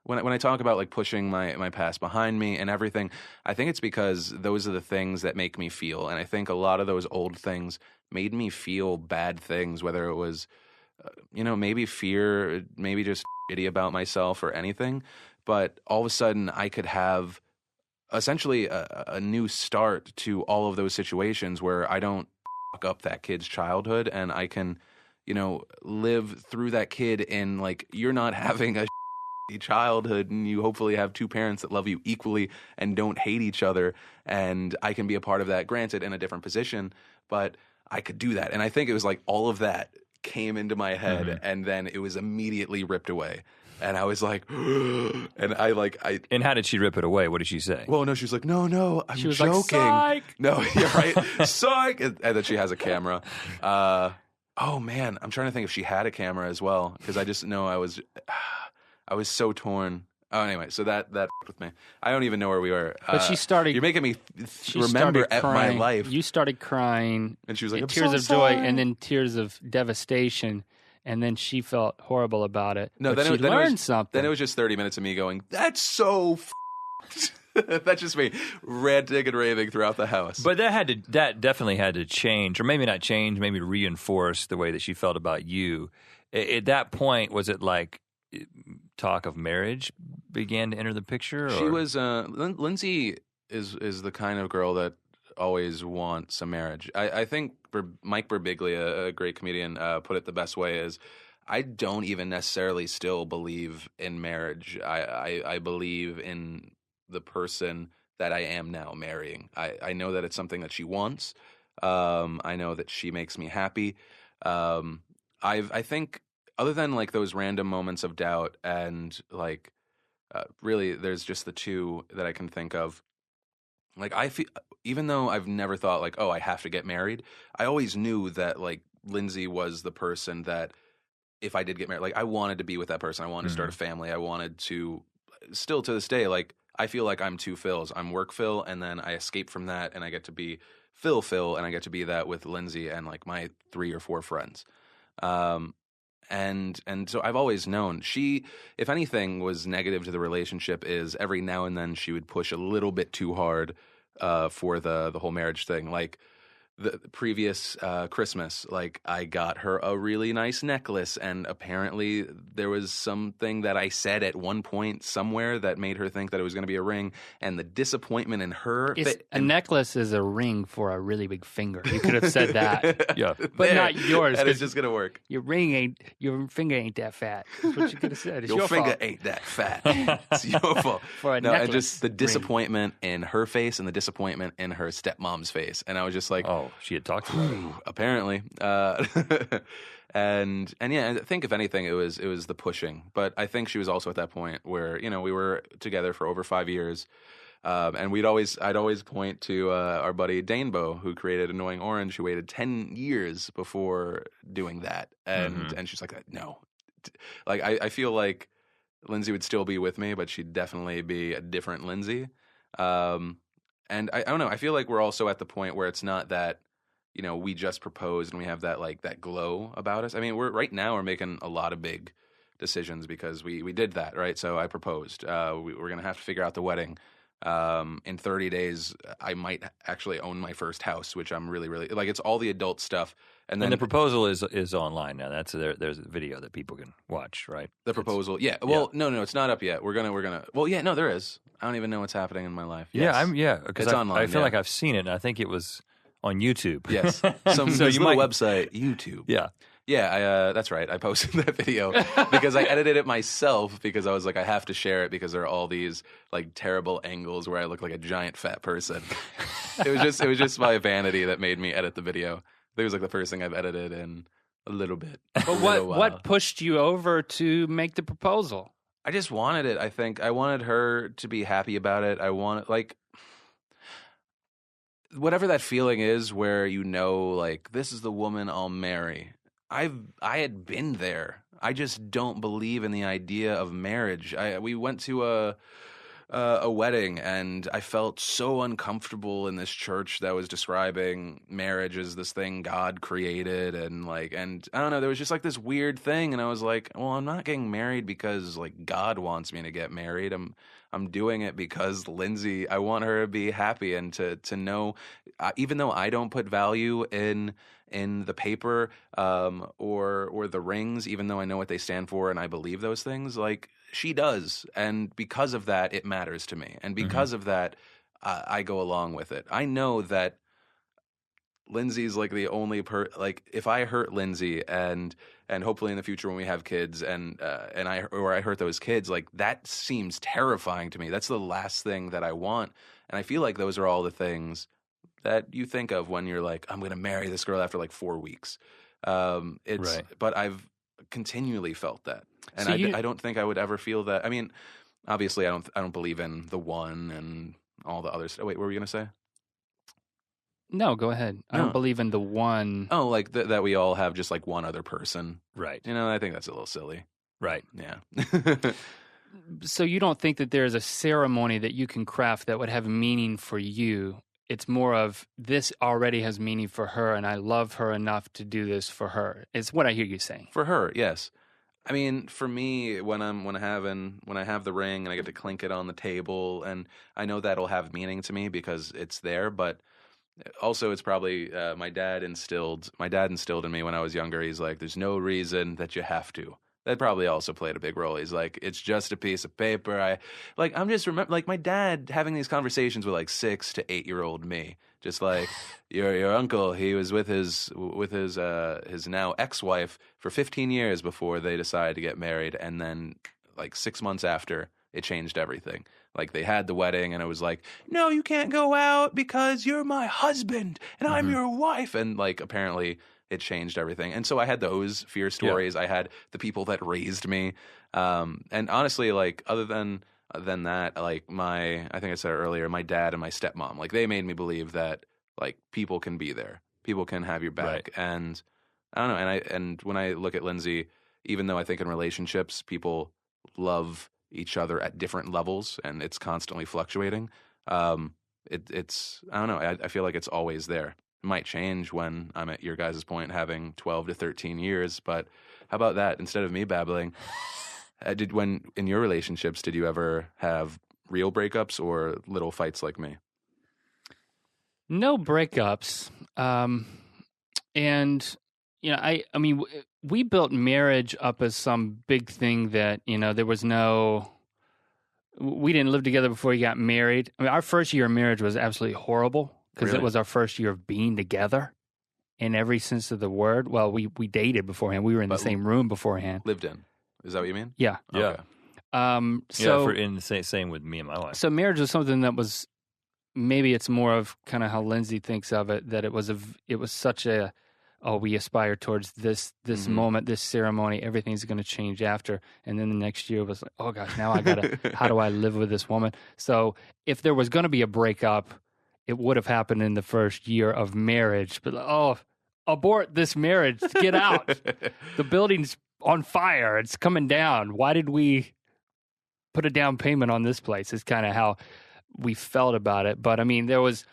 when I talk about like pushing my past behind me and everything, I think it's because those are the things that make me feel, and I think a lot of those old things made me feel bad things, whether it was, maybe fear, maybe just shitty about myself or anything. But all of a sudden, I could have essentially a new start to all of those situations where I don't fuck up that kid's childhood, and I can, live through that kid in like, you're not having a childhood, and you hopefully have two parents that love you equally and don't hate each other, and I can be a part of that, granted in a different position, but I could do that. And I think it was like all of that came into my head, and then it was immediately ripped away. And I was like, and I. And how did she rip it away? What did she say? Well, no, she was like, no, I'm She was joking. like, psych. No, you're right, psych. And then she has a camera. Oh man, I'm trying to think if she had a camera as well, because I just know I was so torn. Oh, anyway, so that fucked with me. I don't even know where we were. But she started. You're making me She remember started at my crying. life. You started crying. And she was like, I'm tears so of joy, sorry. and then tears of devastation. And then she felt horrible about it. No, but then she learned something. Then it was just 30 minutes of me going, that's so that's just me ranting and raving throughout the house. But that definitely had to change, or maybe not change, maybe reinforce the way that she felt about you. At that point, was it like talk of marriage began to enter the picture? She or? was Lindsey is the kind of girl that always wants a marriage. I think Mike Birbiglia, a great comedian, put it the best way is, I don't even necessarily still believe in marriage. I believe in the person that I am now marrying. I know that it's something that she wants. I know that she makes me happy. I think other than like those random moments of doubt and like really there's just the two that I can think of. Like I feel, even though I've never thought like, oh, I have to get married, I always knew that like Lindsey was the person that if I did get married, like I wanted to be with that person. I wanted to start a family. I wanted to, still to this day, like I feel like I'm two Phils. I'm work Phil, and then I escape from that, and I get to be Phil, and I get to be that with Lindsey and like my 3 or 4 friends. And so I've always known she, if anything was negative to the relationship, is every now and then she would push a little bit too hard for the whole marriage thing. Like the previous Christmas, like I got her a really nice necklace, and apparently there was something that I said at one point somewhere that made her think that it was going to be a ring, and the disappointment in her. A necklace is a ring for a really big finger. You could have said that. Yeah, But not yours. And it's just going to work. Your finger ain't that fat. That's what you could have said. It's Your finger fault. ain't that fat. It's your fault. For a No, and necklace just the ring. disappointment in her face and the disappointment in her stepmom's face. And I was just like, oh, she had talked about it. apparently. And yeah, I think if anything, it was the pushing. But I think she was also at that point where, we were together for over 5 years. And I'd always point to our buddy Danebo, who created Annoying Orange, who waited 10 years before doing that. And she's like, no. Like, I feel like Lindsey would still be with me, but she'd definitely be a different Lindsey. And I don't know. I feel like we're also at the point where it's not that, we just proposed and we have that like that glow about us. I mean, we're making a lot of big decisions because we did that, right? So I proposed. We're going to have to figure out the wedding. In 30 days, I might actually own my first house, which I'm really, really like. It's all the adult stuff. And then the proposal is online now. There's a video that people can watch, right? The proposal, yeah. Well, no, it's not up yet. We're gonna. Well, yeah, no, there is. I don't even know what's happening in my life. Yes. Because It's online, I feel yeah. like I've seen it, and I think it was on YouTube. Yes, So there's you a little might- website, YouTube. Yeah. Yeah, that's right. I posted that video because I edited it myself because I was like, I have to share it because there are all these like terrible angles where I look like a giant fat person. It was just my vanity that made me edit the video. I think it was like the first thing I've edited in a little bit. But what pushed you over to make the proposal? I just wanted it. I think I wanted her to be happy about it. I wanted like whatever that feeling is where like this is the woman I'll marry. I had been there. I just don't believe in the idea of marriage. We went to a wedding, and I felt so uncomfortable in this church that was describing marriage as this thing God created, and I don't know, there was just like this weird thing, and I was like, well, I'm not getting married because like God wants me to get married. I'm doing it because Lindsey, I want her to be happy and to know, even though I don't put value in the paper or the rings, even though I know what they stand for and I believe those things, like she does. And because of that, it matters to me. And because of that, I go along with it. I know that Lindsey's like the only if I hurt Lindsey and hopefully in the future when we have kids and I hurt those kids, like that seems terrifying to me. That's the last thing that I want. And I feel like those are all the things that you think of when you're like, I'm going to marry this girl after like 4 weeks. Right. But I've continually felt that. And I don't think I would ever feel that. I mean, obviously I don't believe in the one and all the others. Oh, wait, what were you going to say? No, go ahead. I don't believe in the one. Oh, like that we all have just like one other person. Right. You know, I think that's a little silly. Right. Yeah. So you don't think that there's a ceremony that you can craft that would have meaning for you? It's more of this already has meaning for her, and I love her enough to do this for her. It's what I hear you saying. For her, yes. I mean, for me, when I have the ring and I get to clink it on the table, and I know that'll have meaning to me because it's there, but also it's probably my dad instilled in me when I was younger. He's like, there's no reason that you have to. That probably also played a big role. He's like, it's just a piece of paper. I'm just remember like my dad having these conversations with like 6 to 8 year old me, just like your uncle. He was with his now ex-wife for 15 years before they decided to get married, and then like 6 months after, it changed everything. Like they had the wedding, and it was like, no, you can't go out because you're my husband and I'm your wife, and like apparently it changed everything. And so I had those fear stories. Yeah. I had the people that raised me. And honestly, like other than that, like I think I said earlier, my dad and my stepmom, like they made me believe that like people can be there. People can have your back. Right. And I don't know. And when I look at Lindsey, even though I think in relationships, people love each other at different levels and it's constantly fluctuating. It's, I don't know. I feel like it's always there. Might change when I'm at your guys' point having 12 to 13 years, but how about that? Instead of me babbling, in your relationships, did you ever have real breakups or little fights like me? No breakups. And, you know, I mean, we built marriage up as some big thing that, you know, we didn't live together before we got married. I mean, our first year of marriage was absolutely horrible. Because It was our first year of being together in every sense of the word. Well, we dated beforehand. We were in the same room beforehand. Lived in. Is that what you mean? Yeah. Okay. In the same with me and my wife. So marriage was something that was, maybe it's more of kind of how Lindsey thinks of it, that it was such a, we aspire towards this moment, this ceremony, everything's going to change after. And then the next year was like, oh gosh, now I got to, how do I live with this woman? So if there was going to be a breakup, it would have happened in the first year of marriage. But, abort this marriage. Get out. The building's on fire. It's coming down. Why did we put a down payment on this place? It's kind of how we felt about it. But, I mean, there was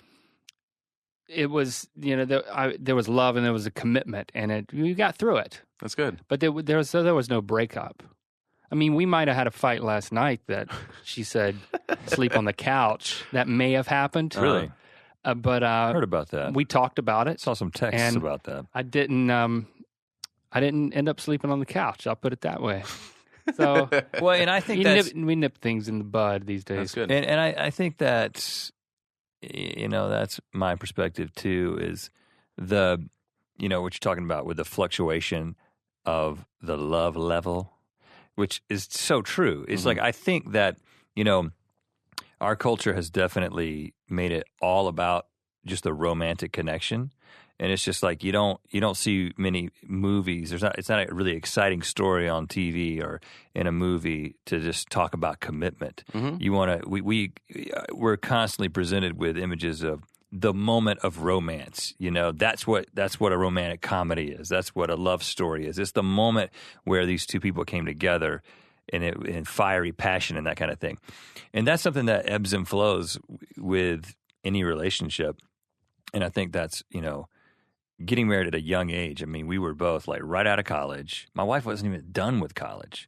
love and there was a commitment, and we got through it. That's good. But there was no breakup. I mean, we might have had a fight last night that she said sleep on the couch. That may have happened. Really? But heard about that. We talked about it. Saw some texts about that. I didn't end up sleeping on the couch. I'll put it that way. So well, and I think we nip things in the bud these days. That's good. And I think that that's my perspective too. Is what you're talking about with the fluctuation of the love level, which is so true. It's like I think that our culture has definitely made it all about just the romantic connection, and it's just like you don't see many movies. It's not a really exciting story on TV or in a movie to just talk about commitment. Mm-hmm. We're constantly presented with images of the moment of romance. That's what a romantic comedy is. That's what a love story is. It's the moment where these two people came together. and fiery passion and that kind of thing. And that's something that ebbs and flows with any relationship. And I think that's, getting married at a young age. I mean, we were both like right out of college. My wife wasn't even done with college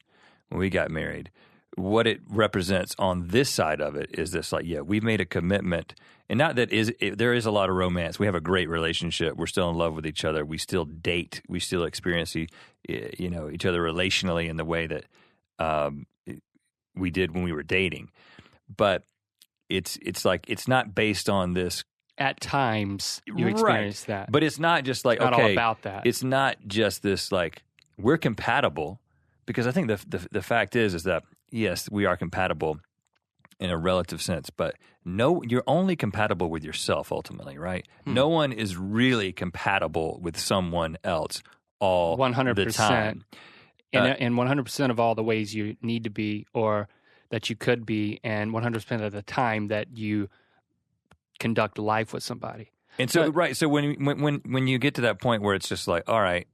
when we got married. What it represents on this side of it is this, like, yeah, we've made a commitment. And not that there is a lot of romance. We have a great relationship. We're still in love with each other. We still date. We still experience, each other relationally in the way that we did when we were dating. But it's like it's not based on this. At times, you experience that. But it's not just like, it's not all about that. It's not just this, like, we're compatible. Because I think the fact is that, yes, we are compatible in a relative sense. But no, you're only compatible with yourself ultimately, right? No one is really compatible with someone else all 100%. The time. And 100% of all the ways you need to be or that you could be, and 100% of the time that you conduct life with somebody. And so, right. So when you get to that point where it's just like, all right,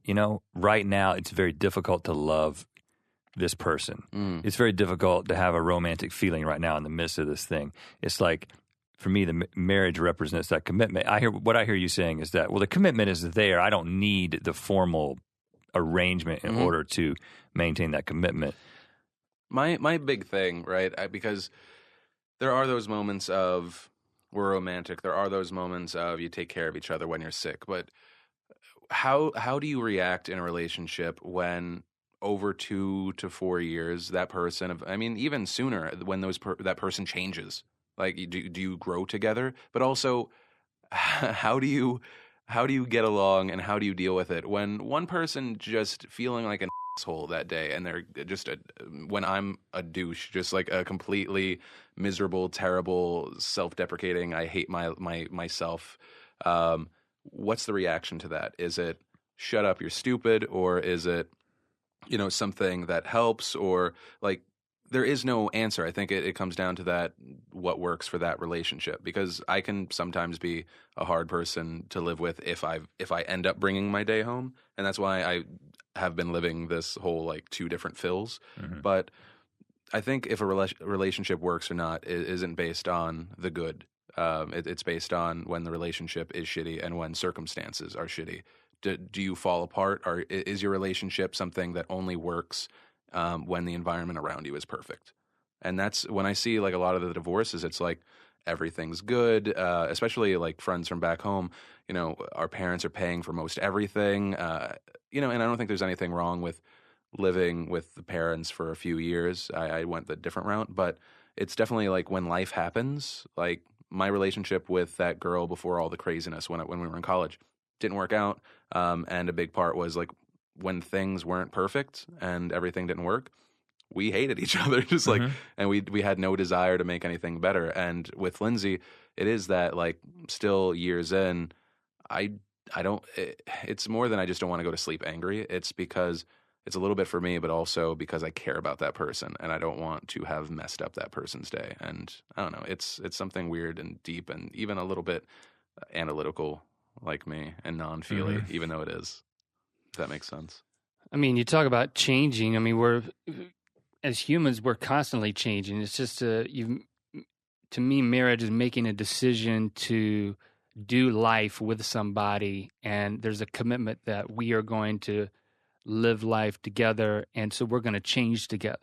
right now it's very difficult to love this person. It's very difficult to have a romantic feeling right now in the midst of this thing. It's like, for me, the marriage represents that commitment. What I hear you saying is that, well, the commitment is there. I don't need the formal arrangement in order to maintain that commitment. My big thing, right? Because there are those moments of we're romantic. There are those moments of you take care of each other when you're sick. But how do you react in a relationship when over 2 to 4 years that person, even sooner, when that person changes? Like, do you grow together? But also, how do you get along and how do you deal with it when one person just feeling like an asshole that day and they're just when I'm a douche, just like a completely miserable, terrible, self-deprecating, I hate myself. What's the reaction to that? Is it shut up, you're stupid, or is it something that helps, or like there is no answer. I think it comes down to that, what works for that relationship, because I can sometimes be a hard person to live with if I end up bringing my day home, and that's why I have been living this whole like 2 different Phils. But I think if a relationship works or not isn't based on the good. It's based on when the relationship is shitty and when circumstances are shitty. Do you fall apart, or is your relationship something that only works when the environment around you is perfect? And that's when I see like a lot of the divorces, it's like everything's good, especially like friends from back home. Our parents are paying for most everything, and I don't think there's anything wrong with living with the parents for a few years. I went the different route, but it's definitely like when life happens, like my relationship with that girl before all the craziness when we were in college didn't work out. And a big part was like when things weren't perfect and everything didn't work, we hated each other, just like, and we had no desire to make anything better. And with Lindsey, it is that like still years in, it's more than I just don't want to go to sleep angry. It's because it's a little bit for me, but also because I care about that person and I don't want to have messed up that person's day. And I don't know, it's something weird and deep and even a little bit analytical like me and non-feely, even though it is, if that makes sense. I mean, you talk about changing. I mean, as humans, we're constantly changing. It's just to me, marriage is making a decision to do life with somebody, and there's a commitment that we are going to live life together, and so we're going to change together.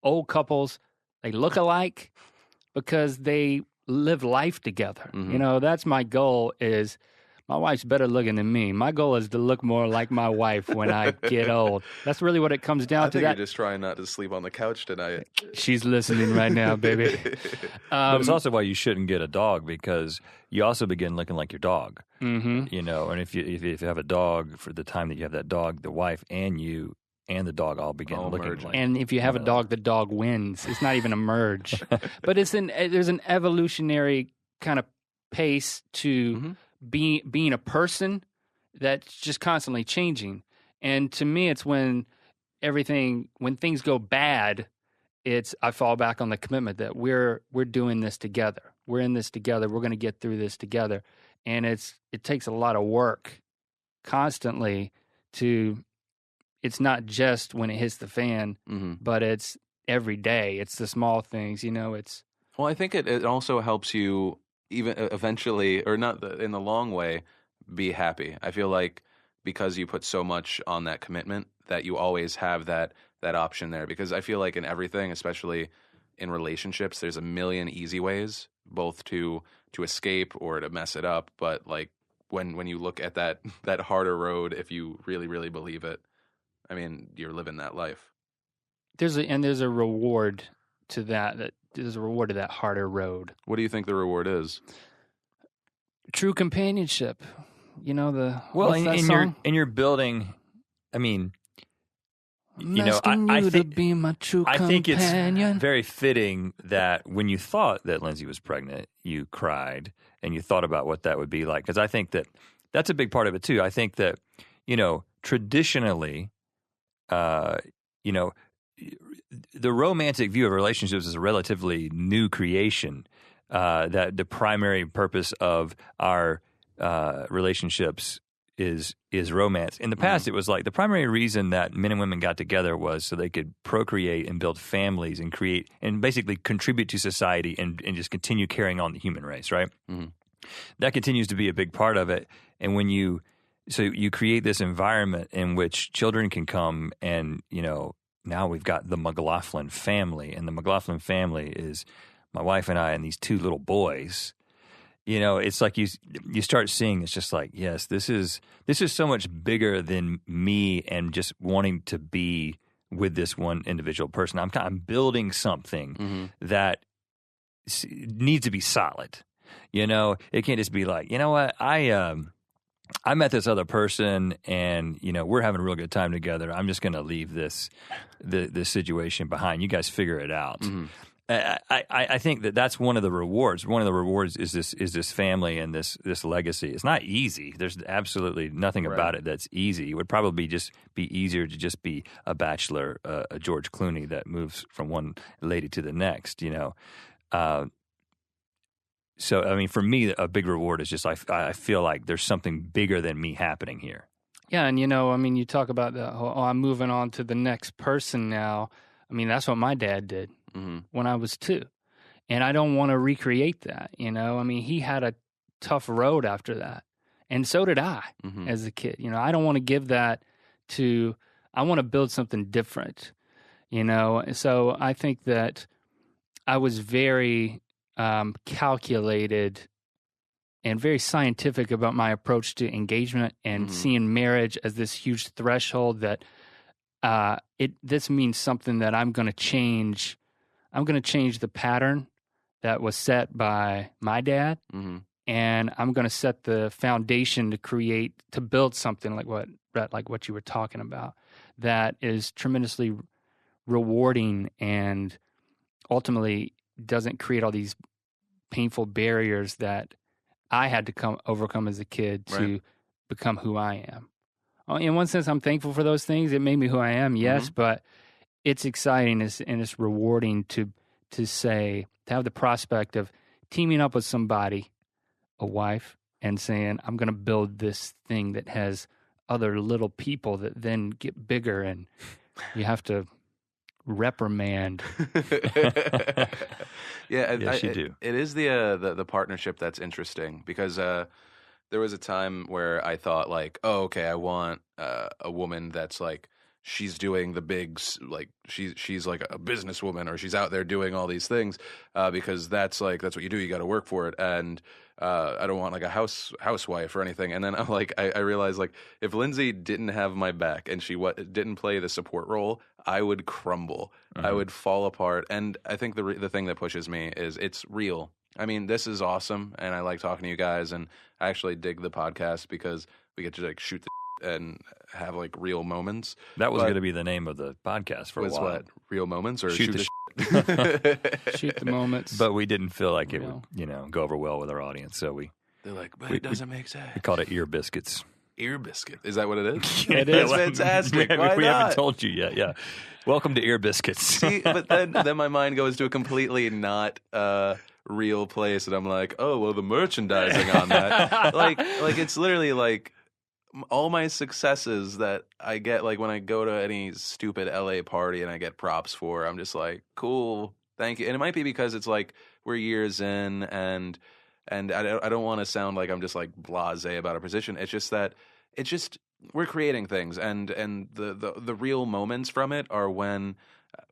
Old couples, they look alike because they live life together. That's my goal. Is my wife's better looking than me. My goal is to look more like my wife when I get old. That's really what it comes down to. I think you're just trying not to sleep on the couch tonight. She's listening right now, baby. But it's also why you shouldn't get a dog, because you also begin looking like your dog. And if you have a dog, for the time that you have that dog, the wife and you and the dog all begin looking like. And if you have a dog, the dog wins. It's not even a merge. But there's an evolutionary kind of pace to being a person that's just constantly changing. And to me, it's when things go bad, I fall back on the commitment that we're doing this together. We're in this together. We're going to get through this together. And it takes a lot of work constantly to it's not just when it hits the fan, Mm-hmm. but it's every day. It's the small things, it's. Well, I think it also helps you even eventually, or not in the long way, be happy. I feel like because you put so much on that commitment that you always have that option there. Because I feel like in everything, especially in relationships, there's a million easy ways, both to escape or to mess it up. But like when you look at that harder road, if you really, really believe it, I mean, you're living that life. There's a reward to that. There's a reward to that harder road. What do you think the reward is? True companionship. Well, what's that in song? your building, I mean, I'm asking you to be my true I companion. think it's very fitting that when you thought that Lindsey was pregnant, you cried and you thought about what that would be like. Because I think that's a big part of it too. I think that, traditionally, the romantic view of relationships is a relatively new creation. That the primary purpose of our relationships is romance. In the past, it was like the primary reason that men and women got together was so they could procreate and build families and create and basically contribute to society and just continue carrying on the human race, right? Mm-hmm. That continues to be a big part of it. And when you create this environment in which children can come and, now we've got the McLaughlin family, and the McLaughlin family is my wife and I and these two little boys. It's like you start seeing it's just like, yes, this is so much bigger than me and just wanting to be with this one individual person. I'm building something that needs to be solid. It can't just be like, you know what, I met this other person and, we're having a real good time together. I'm just going to leave this situation behind. You guys figure it out. Mm-hmm. I think that's one of the rewards. One of the rewards is this family and this legacy. It's not easy. There's absolutely nothing about it that's easy. It would probably just be easier to just be a bachelor, a George Clooney that moves from one lady to the next, So, I mean, for me, a big reward is just I feel like there's something bigger than me happening here. Yeah, and you talk about the I'm moving on to the next person now. I mean, that's what my dad did when I was 2. And I don't want to recreate that, I mean, he had a tough road after that. And so did I as a kid. I don't want to give that I want to build something different, So I think that I was very calculated and very scientific about my approach to engagement and seeing marriage as this huge threshold that this means something that I'm going to change. I'm going to change the pattern that was set by my dad, and I'm going to set the foundation to build something like what you were talking about, that is tremendously rewarding and ultimately doesn't create all these painful barriers that I had to overcome as a kid to become who I am. In one sense, I'm thankful for those things. It made me who I am, yes, but it's exciting and it's rewarding to have the prospect of teaming up with somebody, a wife, and saying, I'm going to build this thing that has other little people that then get bigger and you have to reprimand. Yes, you do. It is the partnership that's interesting because there was a time where I thought like, oh, okay, I want a woman that's like she's doing the bigs, like she's like a businesswoman or she's out there doing all these things because that's what you do. You got to work for it, and I don't want like a housewife or anything. And then I realized like if Lindsey didn't have my back and she didn't play the support role, I would crumble. I would fall apart. And I think the thing that pushes me is it's real. I mean, this is awesome, and I like talking to you guys, and I actually dig the podcast because we get to like shoot the and have like real moments. That was going to be the name of the podcast for a while. What? Real moments or shoot the Shoot the moments. But we didn't feel like it would, go over well with our audience, so they're like, but it doesn't make sense. We called it Ear Biscuits. Ear Biscuit. Is that what it is? It is. That's fantastic. We Why not? haven't told you yet. Yeah. Welcome to Ear Biscuits. See, but then my mind goes to a completely not real place, and I'm like, oh well, the merchandising on that, like it's literally like all my successes that I get, like when I go to any stupid LA party and I get props for, I'm just like, cool, thank you. And it might be because it's like we're years in, and I don't want to sound like I'm just like blasé about a position. It's just that we're creating things, and the real moments from it are when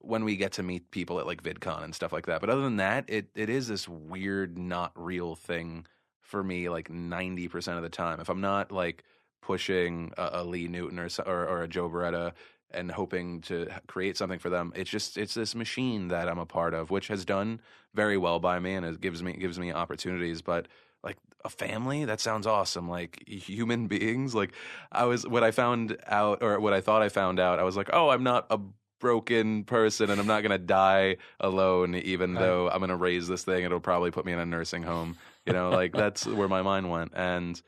we get to meet people at like VidCon and stuff like that. But other than that, it is this weird, not real thing for me, like 90% of the time. If I'm not like pushing a Lee Newton or a Joe Beretta and hoping to create something for them, it's this machine that I'm a part of, which has done very well by me, and it gives me opportunities. But like a family, that sounds awesome. Like human beings, like what I found out, or what I thought I found out, I was like, oh, I'm not a broken person, and I'm not gonna die alone, even though I'm gonna raise this thing. It'll probably put me in a nursing home. Like that's where my mind went. And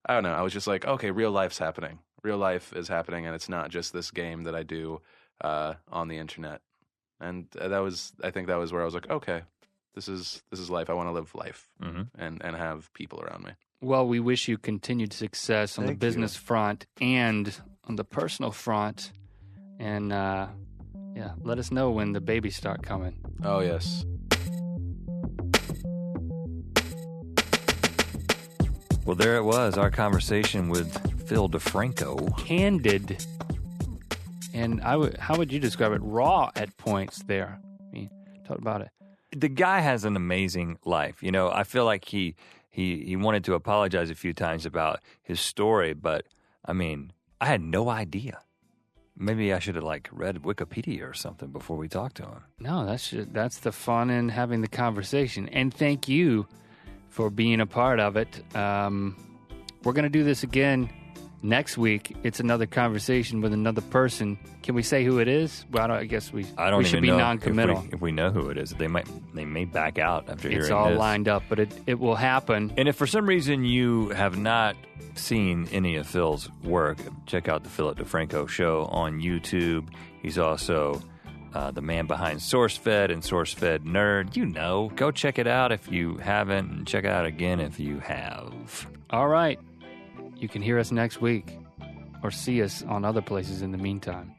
I don't know. I was just like, okay, real life's happening. Real life is happening, and it's not just this game that I do on the internet. And I think that was where I was like, okay, this is life. I want to live life and have people around me. Well, we wish you continued success on the business front and on the personal front. And let us know when the babies start coming. Oh, yes. Well, there it was, our conversation with Phil Defranco. Candid. And how would you describe it? Raw at points there. I mean, talk about it. The guy has an amazing life. I feel like he wanted to apologize a few times about his story, but I mean, I had no idea. Maybe I should have read Wikipedia or something before we talked to him. No, that's the fun in having the conversation. And thank you for being a part of it. We're going to do this again next week. It's another conversation with another person. Can we say who it is? Well, I guess we should be non-committal. If we know who it is, they may back out after hearing this. It's all lined up, but it will happen. And if for some reason you have not seen any of Phil's work, check out the Philip Defranco Show on YouTube. He's also the man behind SourceFed and SourceFed Nerd. Go check it out if you haven't, and check it out again if you have. All right. You can hear us next week or see us on other places in the meantime.